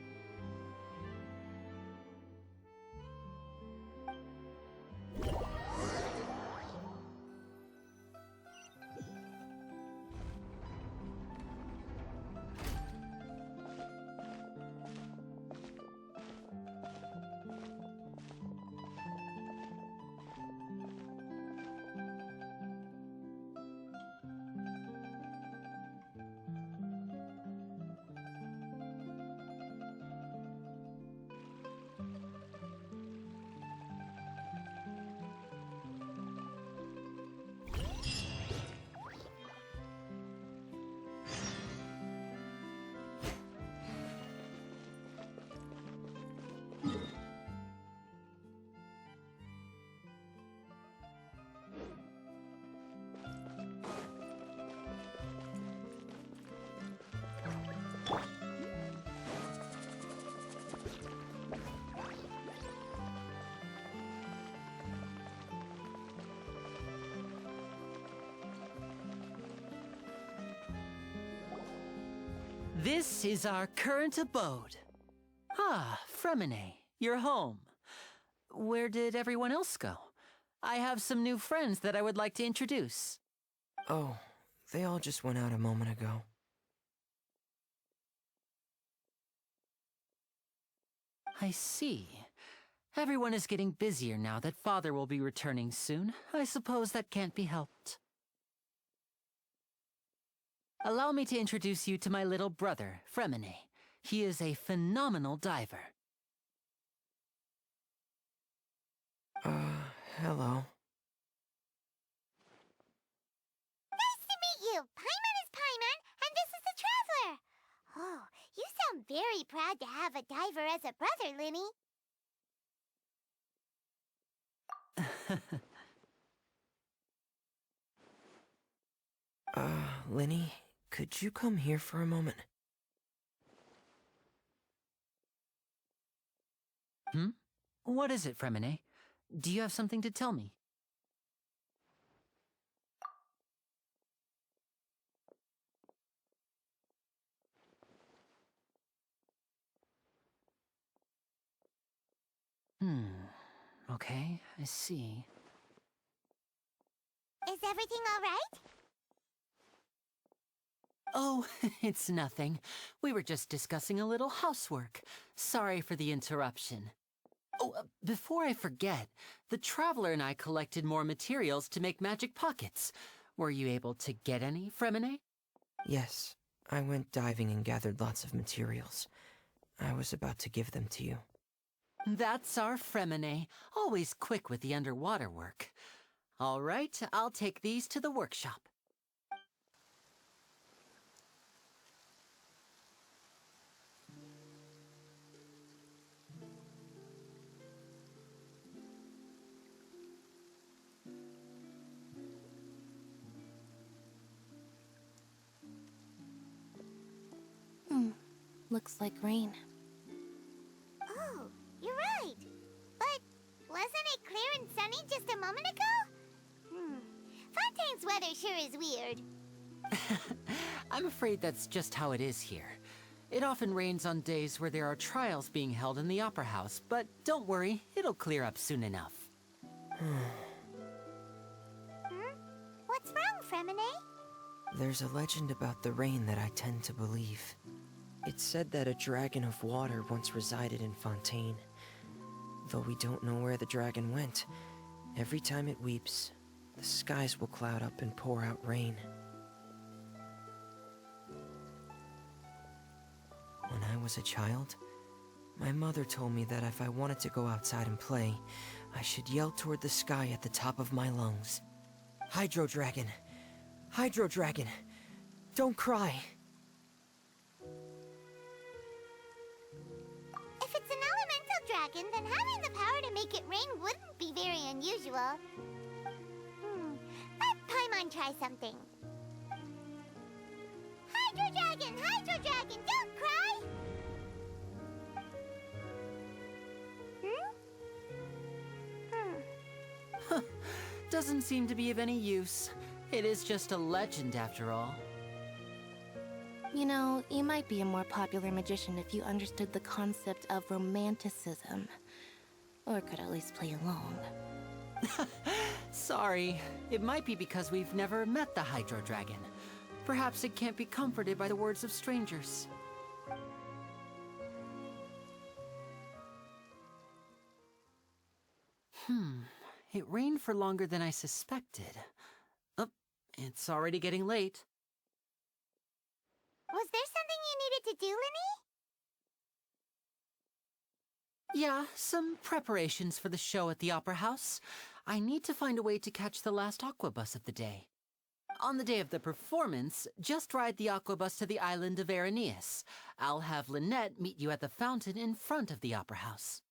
This is our current abode. Ah, Fremine, you're home. Where did everyone else go? I have some new friends that I would like to introduce. Oh, they all just went out a moment ago. I see. Everyone is getting busier now that Father will be returning soon. I suppose that can't be helped. Allow me to introduce you to my little brother, Fremine. He is a phenomenal diver. Hello. Nice to meet you. Paimon is Paimon, and this is the Traveler. Oh, you sound very proud to have a diver as a brother, Linny. Linny, could you come here for a moment? What is it, Fremine? Do you have something to tell me? Okay, I see. Is everything all right? Oh, it's nothing. We were just discussing a little housework. Sorry for the interruption. Oh, before I forget, the Traveler and I collected more materials to make magic pockets. Were you able to get any, Fremine? Yes, I went diving and gathered lots of materials. I was about to give them to you. That's our Fremine, always quick with the underwater work. All right, I'll take these to the workshop. Looks like rain. Oh, you're right. But wasn't it clear and sunny just a moment ago? Fontaine's weather sure is weird. I'm afraid that's just how it is here. It often rains on days where there are trials being held in the Opera House, but don't worry, it'll clear up soon enough. What's wrong, Fremine? There's a legend about the rain that I tend to believe. It's said that a dragon of water once resided in Fontейн. Though we don't know where the dragon went, every time it weeps, the skies will cloud up and pour out rain. was a child, my mother told me that if I wanted to go outside and play, I should yell toward the sky at the top of my lungs. Hydro Dragon! Hydro Dragon! Don't cry! If it's an elemental dragon, then having the power to make it rain wouldn't be very unusual. Let Paimon try something. Hydro Dragon, don't cry! Doesn't seem to be of any use. It is just a legend after all. You know, you might be a more popular magician if you understood the concept of romanticism. Or could at least play along. Sorry. It might be because we've never met the Hydro Dragon. Perhaps it can't be comforted by the words of strangers. It rained for longer than I suspected. Oh, it's already getting late. Was there something you needed to do, Linny? Yeah, some preparations for the show at the Opera House. I need to find a way to catch the last aqua bus of the day. On the day of the performance, just ride the aqua bus to the island of Araneus. I'll have Lynette meet you at the fountain in front of the Opera House.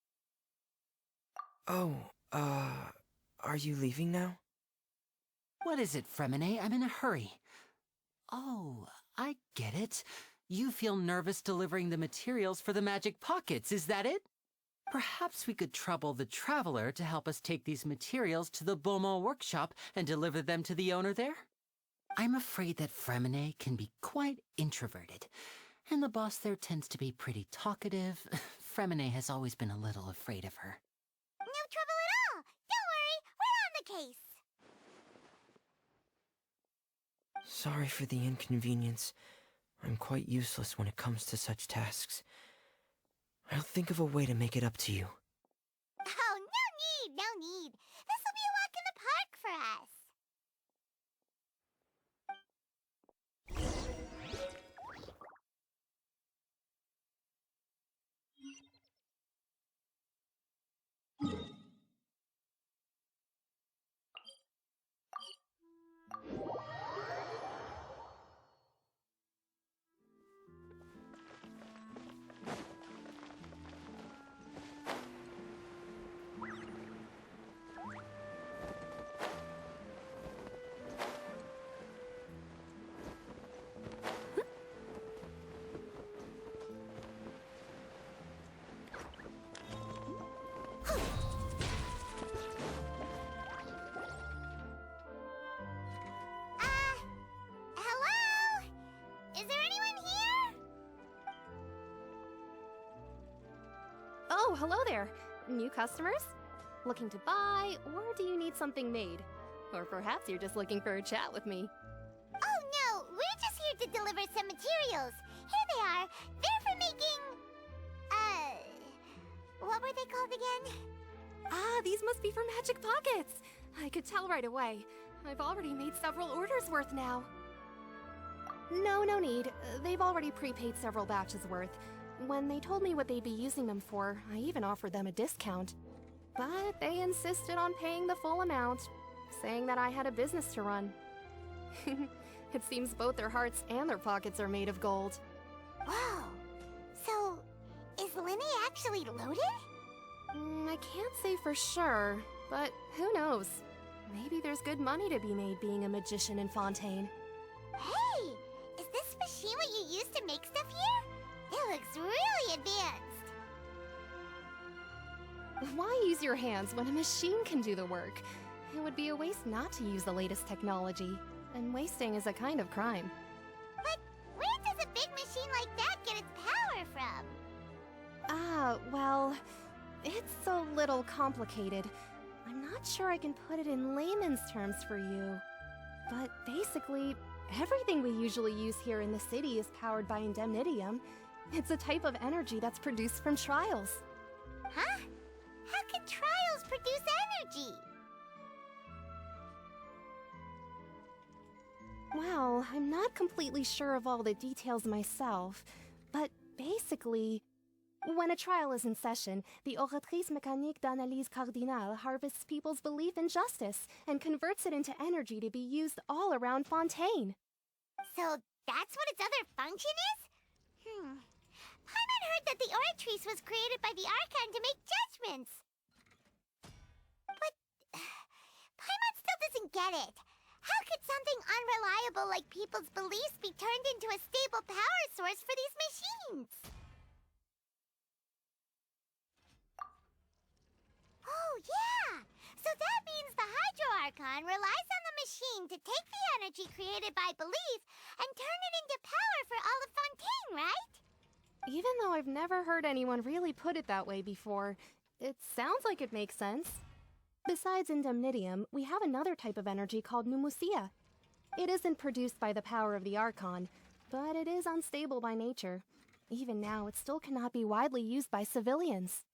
Oh, are you leaving now? What is it, Fremine? I'm in a hurry. Oh, I get it. You feel nervous delivering the materials for the magic pockets, is that it? Perhaps we could trouble the Traveler to help us take these materials to the Beaumont workshop and deliver them to the owner there? I'm afraid that Fremine can be quite introverted, and the boss there tends to be pretty talkative. Fremine has always been a little afraid of her. No trouble at all! Don't worry, we're on the case! Sorry for the inconvenience. I'm quite useless when it comes to such tasks. I'll think of a way to make it up to you. Oh, no need! This'll be a walk in the park for us! Hello? Is there anyone here? Oh, hello there. New customers? Looking to buy, or do you need something made? Or perhaps you're just looking for a chat with me. Oh no, we're just here to deliver some materials. Here they are. They're for making... what were they called again? Ah, these must be for magic pockets. I could tell right away. I've already made several orders worth now. No need. They've already prepaid several batches worth. When they told me what they'd be using them for, I even offered them a discount. But they insisted on paying the full amount, saying that I had a business to run. It seems both their hearts and their pockets are made of gold. Whoa. So, is Linny actually loaded? I can't say for sure, but who knows? Maybe there's good money to be made being a magician in Fontейн. Hey! Is this machine what you use to make stuff here? It looks really advanced. Why use your hands when a machine can do the work? It would be a waste not to use the latest technology, and wasting is a kind of crime. But where does a big machine like that get its power from? Well, it's a little complicated. I'm not sure I can put it in layman's terms for you. But basically, everything we usually use here in the city is powered by indemnitium. It's a type of energy that's produced from trials. Huh? How can trials produce energy? Well, I'm not completely sure of all the details myself, but Basically, when a trial is in session, the Oratrice Mécanique d'Analyse Cardinale harvests people's belief in justice and converts it into energy to be used all around Fontaine. So that's what its other function is? Paimon heard that the Oratrice was created by the Archon to make judgments. But Paimon still doesn't get it. How could something unreliable like people's beliefs be turned into a stable power source for these machines? Oh, yeah! So that means the Hydro Archon relies on the machine to take the energy created by belief and turn it into power for all of Fontaine, right? Even though I've never heard anyone really put it that way before, it sounds like it makes sense. Besides indemnitium, we have another type of energy called pneumosia. It isn't produced by the power of the Archon, but it is unstable by nature. Even now, it still cannot be widely used by civilians.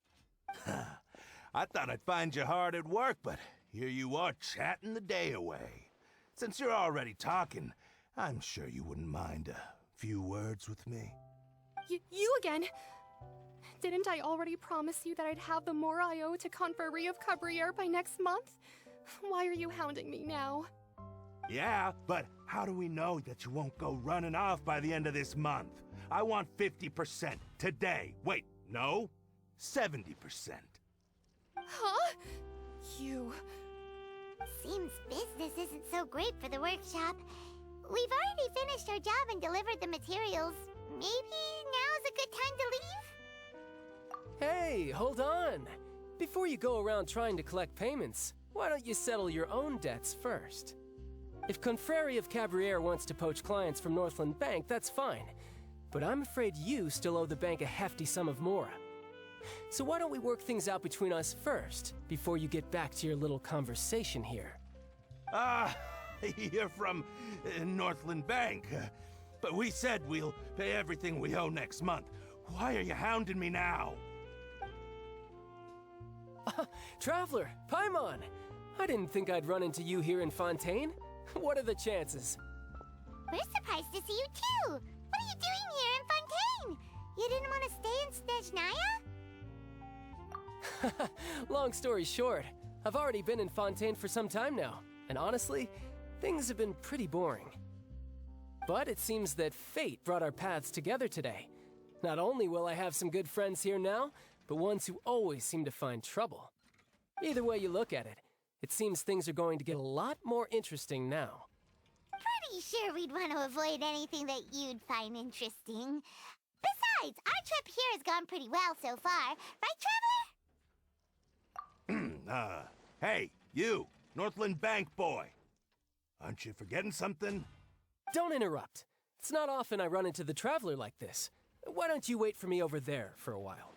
I thought I'd find you hard at work, but here you are chatting the day away. Since you're already talking, I'm sure you wouldn't mind a few words with me. You again? Didn't I already promise you that I'd have the more I owe to Confrérie of Cabriere by next month? Why are you hounding me now? Yeah, but how do we know that you won't go running off by the end of this month? I want 50% today. Wait, no, 70%. Huh? You... Seems business isn't so great for the workshop. We've already finished our job and delivered the materials. Maybe now's a good time to leave? Hey, hold on! Before you go around trying to collect payments, why don't you settle your own debts first? If Confrérie of Cabriere wants to poach clients from Northland Bank, that's fine. But I'm afraid you still owe the bank a hefty sum of mora. So why don't we work things out between us first, before you get back to your little conversation here? You're from Northland Bank. But we said we'll pay everything we owe next month. Why are you hounding me now? Traveler, Paimon! I didn't think I'd run into you here in Fontaine. What are the chances? We're surprised to see you too! What are you doing here in Fontaine? You didn't want to stay in Snezhnaya? Long story short, I've already been in Fontaine for some time now, and honestly, things have been pretty boring. But it seems that fate brought our paths together today. Not only will I have some good friends here now, but ones who always seem to find trouble. Either way you look at it, it seems things are going to get a lot more interesting now. Pretty sure we'd want to avoid anything that you'd find interesting. Besides, our trip here has gone pretty well so far. Right, Traveler? Hey, you, Northland Bank boy. Aren't you forgetting something? Don't interrupt. It's not often I run into the Traveler like this. Why don't you wait for me over there for a while?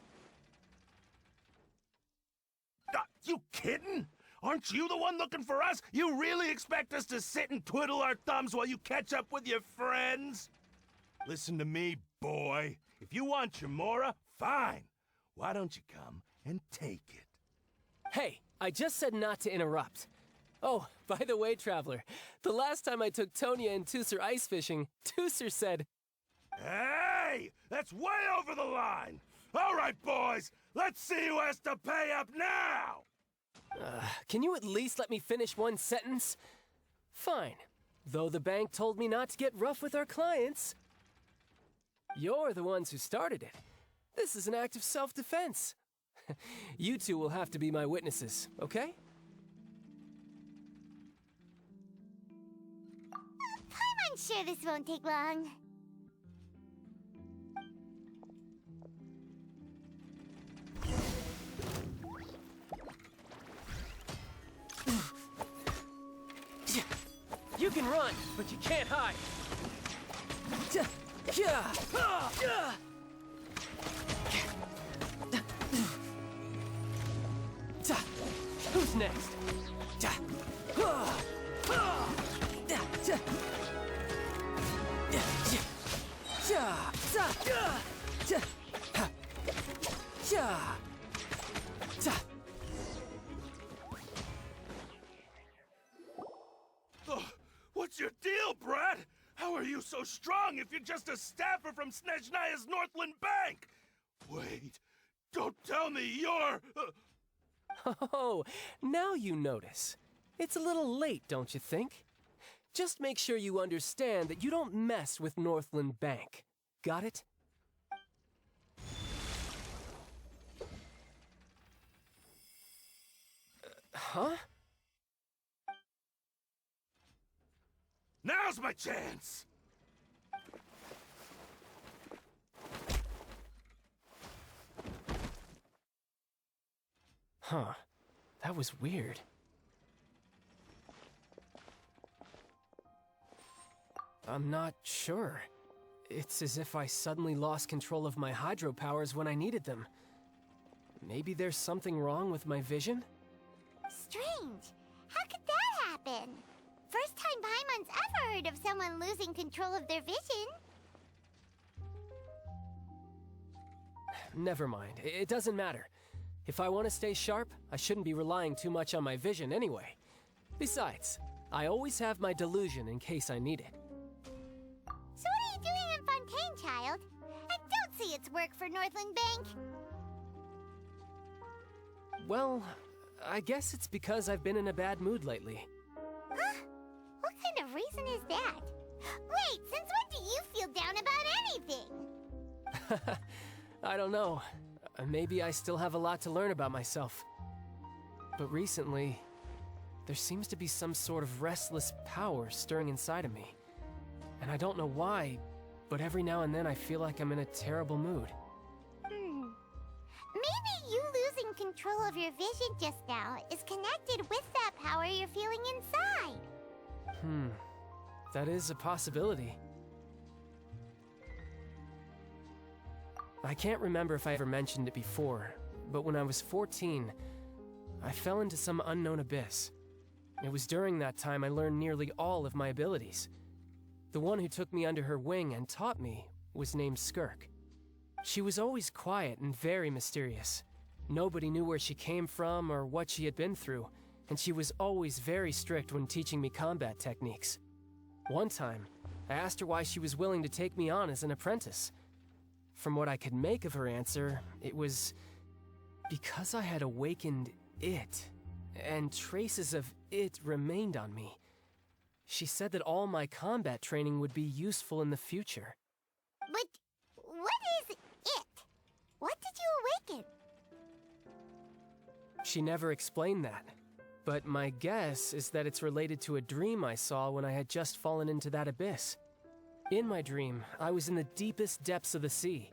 You kidding? Aren't you the one looking for us? You really expect us to sit and twiddle our thumbs while you catch up with your friends? Listen to me, boy. If you want your mora, fine. Why don't you come and take it? Hey, I just said not to interrupt. Oh, by the way, Traveler, the last time I took Tonya and Tusser ice fishing, Tusser said... Hey! That's way over the line! All right, boys, let's see who has to pay up now! Can you at least let me finish one sentence? Fine. Though the bank told me not to get rough with our clients. You're the ones who started it. This is an act of self-defense. You two will have to be my witnesses, okay? I'm sure this won't take long. You can run, but you can't hide. Who's next? What's your deal, Brad? How are you so strong if you're just a staffer from Snezhnaya's Northland Bank? Wait, don't tell me you're... Oh, now you notice. It's a little late, don't you think? Just make sure you understand that you don't mess with Northland Bank. Got it? Huh? Now's my chance! Huh. That was weird. I'm not sure. It's as if I suddenly lost control of my hydro powers when I needed them. Maybe there's something wrong with my vision? Strange. How could that happen? First time Paimon's ever heard of someone losing control of their vision. Never mind. It doesn't matter. If I want to stay sharp, I shouldn't be relying too much on my vision anyway. Besides, I always have my delusion in case I need it. So what are you doing in Fontaine, child? I don't see it's work for Northland Bank. Well, I guess it's because I've been in a bad mood lately. Huh? What kind of reason is that? Wait, since when do you feel down about anything? I don't know. Maybe I still have a lot to learn about myself. But recently, there seems to be some sort of restless power stirring inside of me. And I don't know why, but every now and then I feel like I'm in a terrible mood. Maybe you losing control of your vision just now is connected with that power you're feeling inside. That is a possibility. I can't remember if I ever mentioned it before, but when I was 14, I fell into some unknown abyss. It was during that time I learned nearly all of my abilities. The one who took me under her wing and taught me was named Skirk. She was always quiet and very mysterious. Nobody knew where she came from or what she had been through, and she was always very strict when teaching me combat techniques. One time, I asked her why she was willing to take me on as an apprentice. From what I could make of her answer, it was because I had awakened it, and traces of it remained on me. She said that all my combat training would be useful in the future. But what is it? What did you awaken? She never explained that, but my guess is that it's related to a dream I saw when I had just fallen into that abyss. In my dream, I was in the deepest depths of the sea,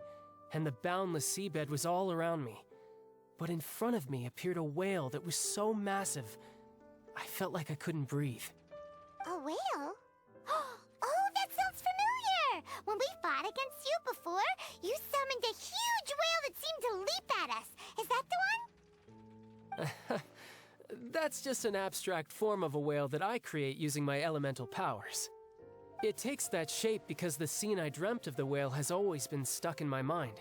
and the boundless seabed was all around me. But in front of me appeared a whale that was so massive, I felt like I couldn't breathe. A whale? Oh, that sounds familiar! When we fought against you before, you summoned a huge whale that seemed to leap at us. Is that the one? That's just an abstract form of a whale that I create using my elemental powers. It takes that shape because the scene I dreamt of the whale has always been stuck in my mind.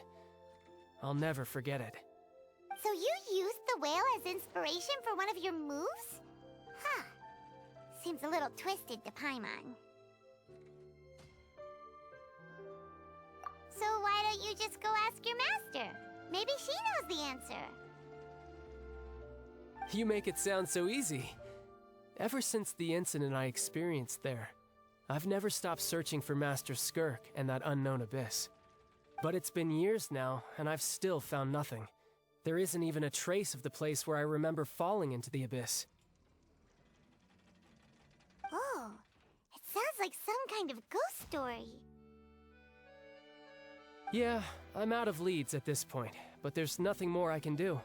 I'll never forget it. So you used the whale as inspiration for one of your moves? Huh. Seems a little twisted to Paimon. So why don't you just go ask your master? Maybe she knows the answer. You make it sound so easy. Ever since the incident I experienced there, I've never stopped searching for Master Skirk and that unknown abyss. But it's been years now, and I've still found nothing. There isn't even a trace of the place where I remember falling into the abyss. Oh, it sounds like some kind of ghost story. Yeah, I'm out of leads at this point, but there's nothing more I can do.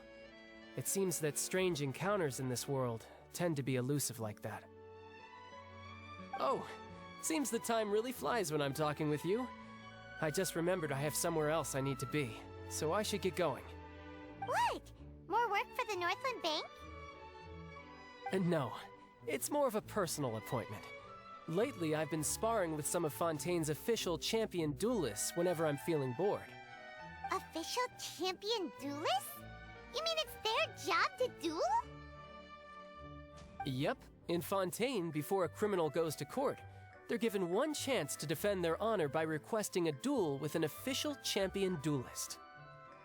It seems that strange encounters in this world tend to be elusive like that. Oh, seems the time really flies when I'm talking with you. I just remembered I have somewhere else I need to be, so I should get going. What? More work for the Northland Bank? No, it's more of a personal appointment. Lately, I've been sparring with some of Fontaine's official champion duelists whenever I'm feeling bored. Official champion duelists? You mean it's their job to duel? Yep. In Fontaine, before a criminal goes to court, They're given one chance to defend their honor by requesting a duel with an official champion duelist.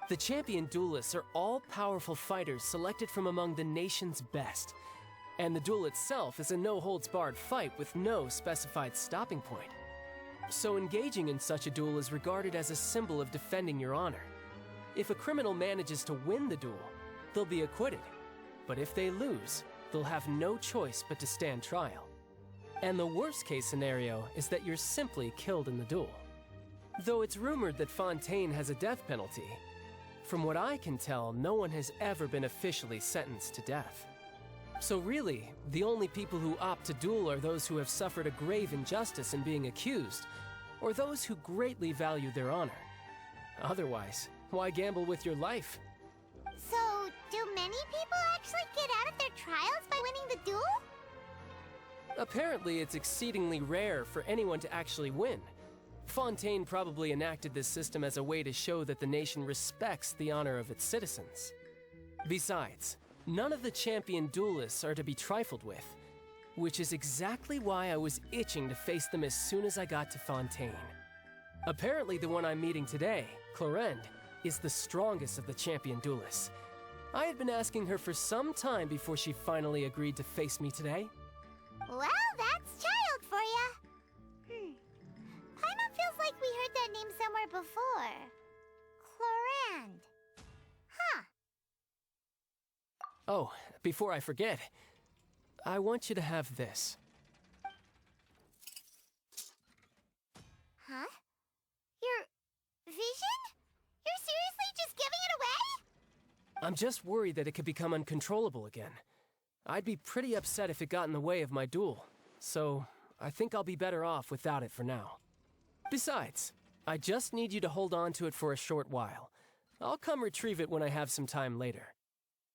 The champion duelists are all-powerful fighters selected from among the nation's best. And the duel itself is a no-holds-barred fight with no specified stopping point. So engaging in such a duel is regarded as a symbol of defending your honor. If a criminal manages to win the duel, they'll be acquitted. But if they lose, they'll have no choice but to stand trial. And the worst-case scenario is that you're simply killed in the duel. Though it's rumored that Fontейn has a death penalty, from what I can tell, no one has ever been officially sentenced to death. So really, the only people who opt to duel are those who have suffered a grave injustice in being accused, or those who greatly value their honor. Otherwise, why gamble with your life? So, do many people actually get out of their trials by winning the duel? Apparently, it's exceedingly rare for anyone to actually win. Fontейn probably enacted this system as a way to show that the nation respects the honor of its citizens. Besides, none of the champion duelists are to be trifled with, which is exactly why I was itching to face them as soon as I got to Fontейn. Apparently, the one I'm meeting today, Clorinde, is the strongest of the champion duelists. I had been asking her for some time before she finally agreed to face me today. Well, that's child for ya. Paimon feels like we heard that name somewhere before. Clorinde. Huh. Oh, before I forget, I want you to have this. Huh? Your vision? You're seriously just giving it away? I'm just worried that it could become uncontrollable again. I'd be pretty upset if it got in the way of my duel, so I think I'll be better off without it for now. Besides, I just need you to hold on to it for a short while. I'll come retrieve it when I have some time later.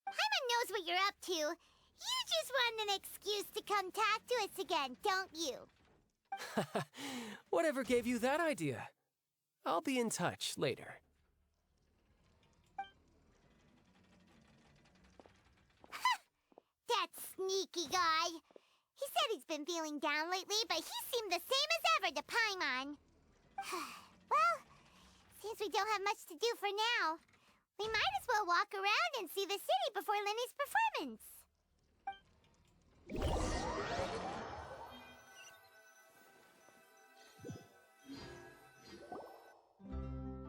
Paimon knows what you're up to. You just want an excuse to come talk to us again, don't you? Whatever gave you that idea? I'll be in touch later. That sneaky guy. He said he's been feeling down lately, but he seemed the same as ever to Paimon. Well, since we don't have much to do for now, we might as well walk around and see the city before Lenny's performance.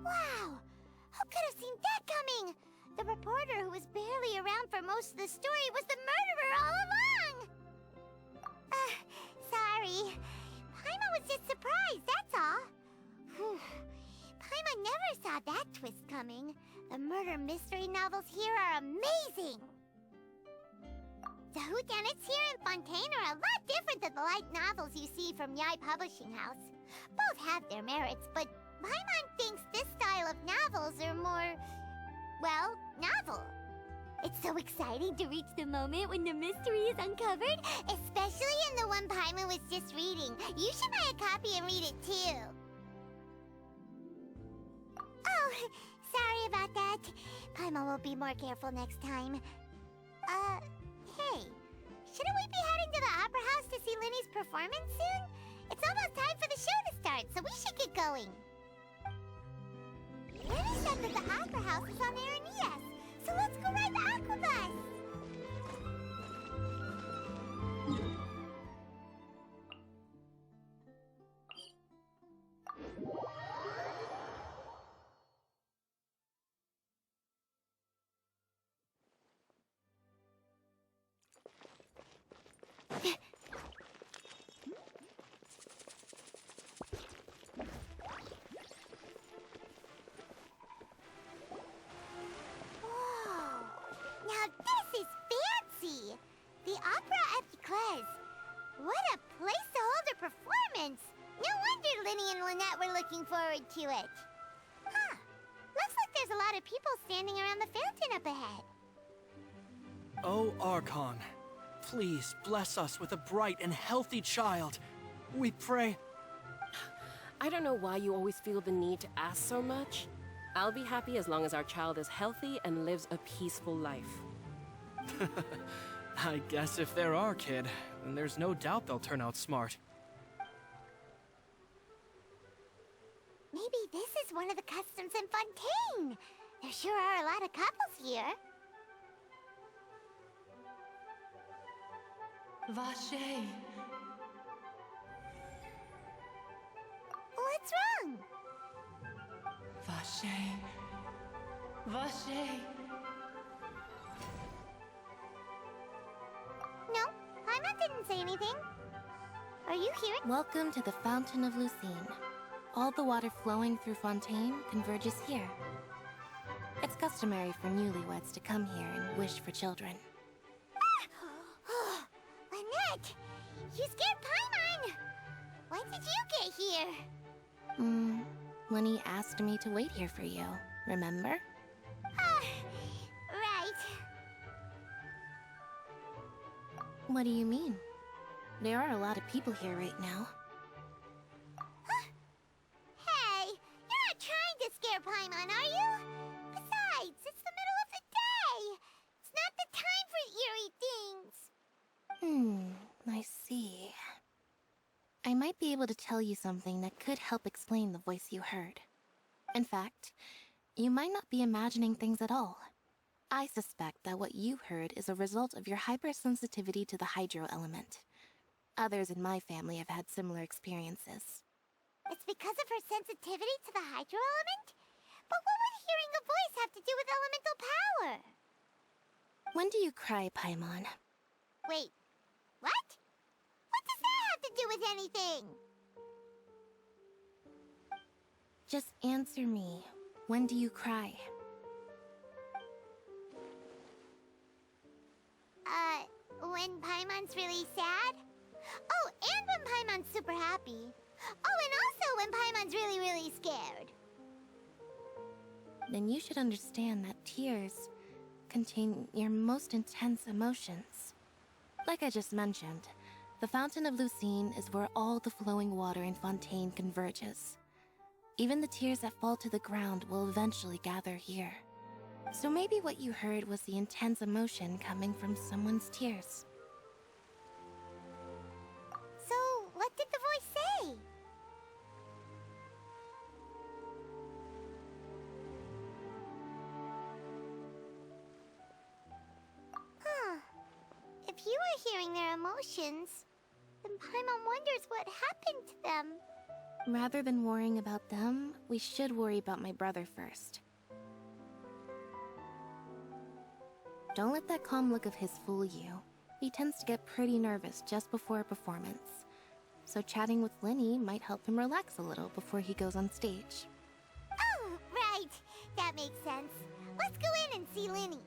Wow! Who could have seen that coming? The reporter who was barely around for most of the story was the murderer all along! Sorry. Paimon was just surprised, that's all. Whew. Paimon never saw that twist coming. The murder mystery novels here are amazing! The whodunits here in Fontейn are a lot different than the light novels you see from Yai Publishing House. Both have their merits, but Paimon thinks this style of novels are more, well, novel. It's so exciting to reach the moment when the mystery is uncovered, especially in the one Paimon was just reading. You should buy a copy and read it too. Oh, sorry about that. Paimon will be more careful next time. Hey, shouldn't we be heading to the Opera House to see Lenny's performance soon? It's almost time for the show to start, so we should get going. Lenny said that the Opera House is on Aranias, so let's go ride the Aquabus! To it. Huh. Looks like there's a lot of people standing around the fountain up ahead. Oh, Archon, please bless us with a bright and healthy child. We pray. I don't know why you always feel the need to ask so much. I'll be happy as long as our child is healthy and lives a peaceful life. I guess if they're our kid, then there's no doubt they'll turn out smart. Maybe this is one of the customs in Fontaine. There sure are a lot of couples here. Vache. What's wrong? Vache. Vache. No, Paimon didn't say anything. Are you hearing? Welcome to the Fountain of Lucine. All the water flowing through Fontaine converges here. It's customary for newlyweds to come here and wish for children. Lynette! You scared Paimon! When did you get here? Lenny asked me to wait here for you, remember? Right. What do you mean? There are a lot of people here right now. Hey, you're not trying to scare Paimon, are you? Besides, it's the middle of the day. It's not the time for eerie things. I see. I might be able to tell you something that could help explain the voice you heard. In fact, you might not be imagining things at all. I suspect that what you heard is a result of your hypersensitivity to the hydro element. Others in my family have had similar experiences. It's because of her sensitivity to the hydro element? But what would hearing a voice have to do with elemental power? When do you cry, Paimon? Wait, what? What does that have to do with anything? Just answer me. When do you cry? When Paimon's really sad? Oh, and when Paimon's super happy. Oh, and also when Paimon's really, really scared. Then you should understand that tears contain your most intense emotions. Like I just mentioned, the Fountain of Lucine is where all the flowing water in Fontaine converges. Even the tears that fall to the ground will eventually gather here. So maybe what you heard was the intense emotion coming from someone's tears. So, what did the voice say? If you were hearing their emotions, then Paimon wonders what happened to them. Rather than worrying about them, we should worry about my brother first. Don't let that calm look of his fool you. He tends to get pretty nervous just before a performance. So chatting with Lenny might help him relax a little before he goes on stage. Oh, right. That makes sense. Let's go in and see Lenny.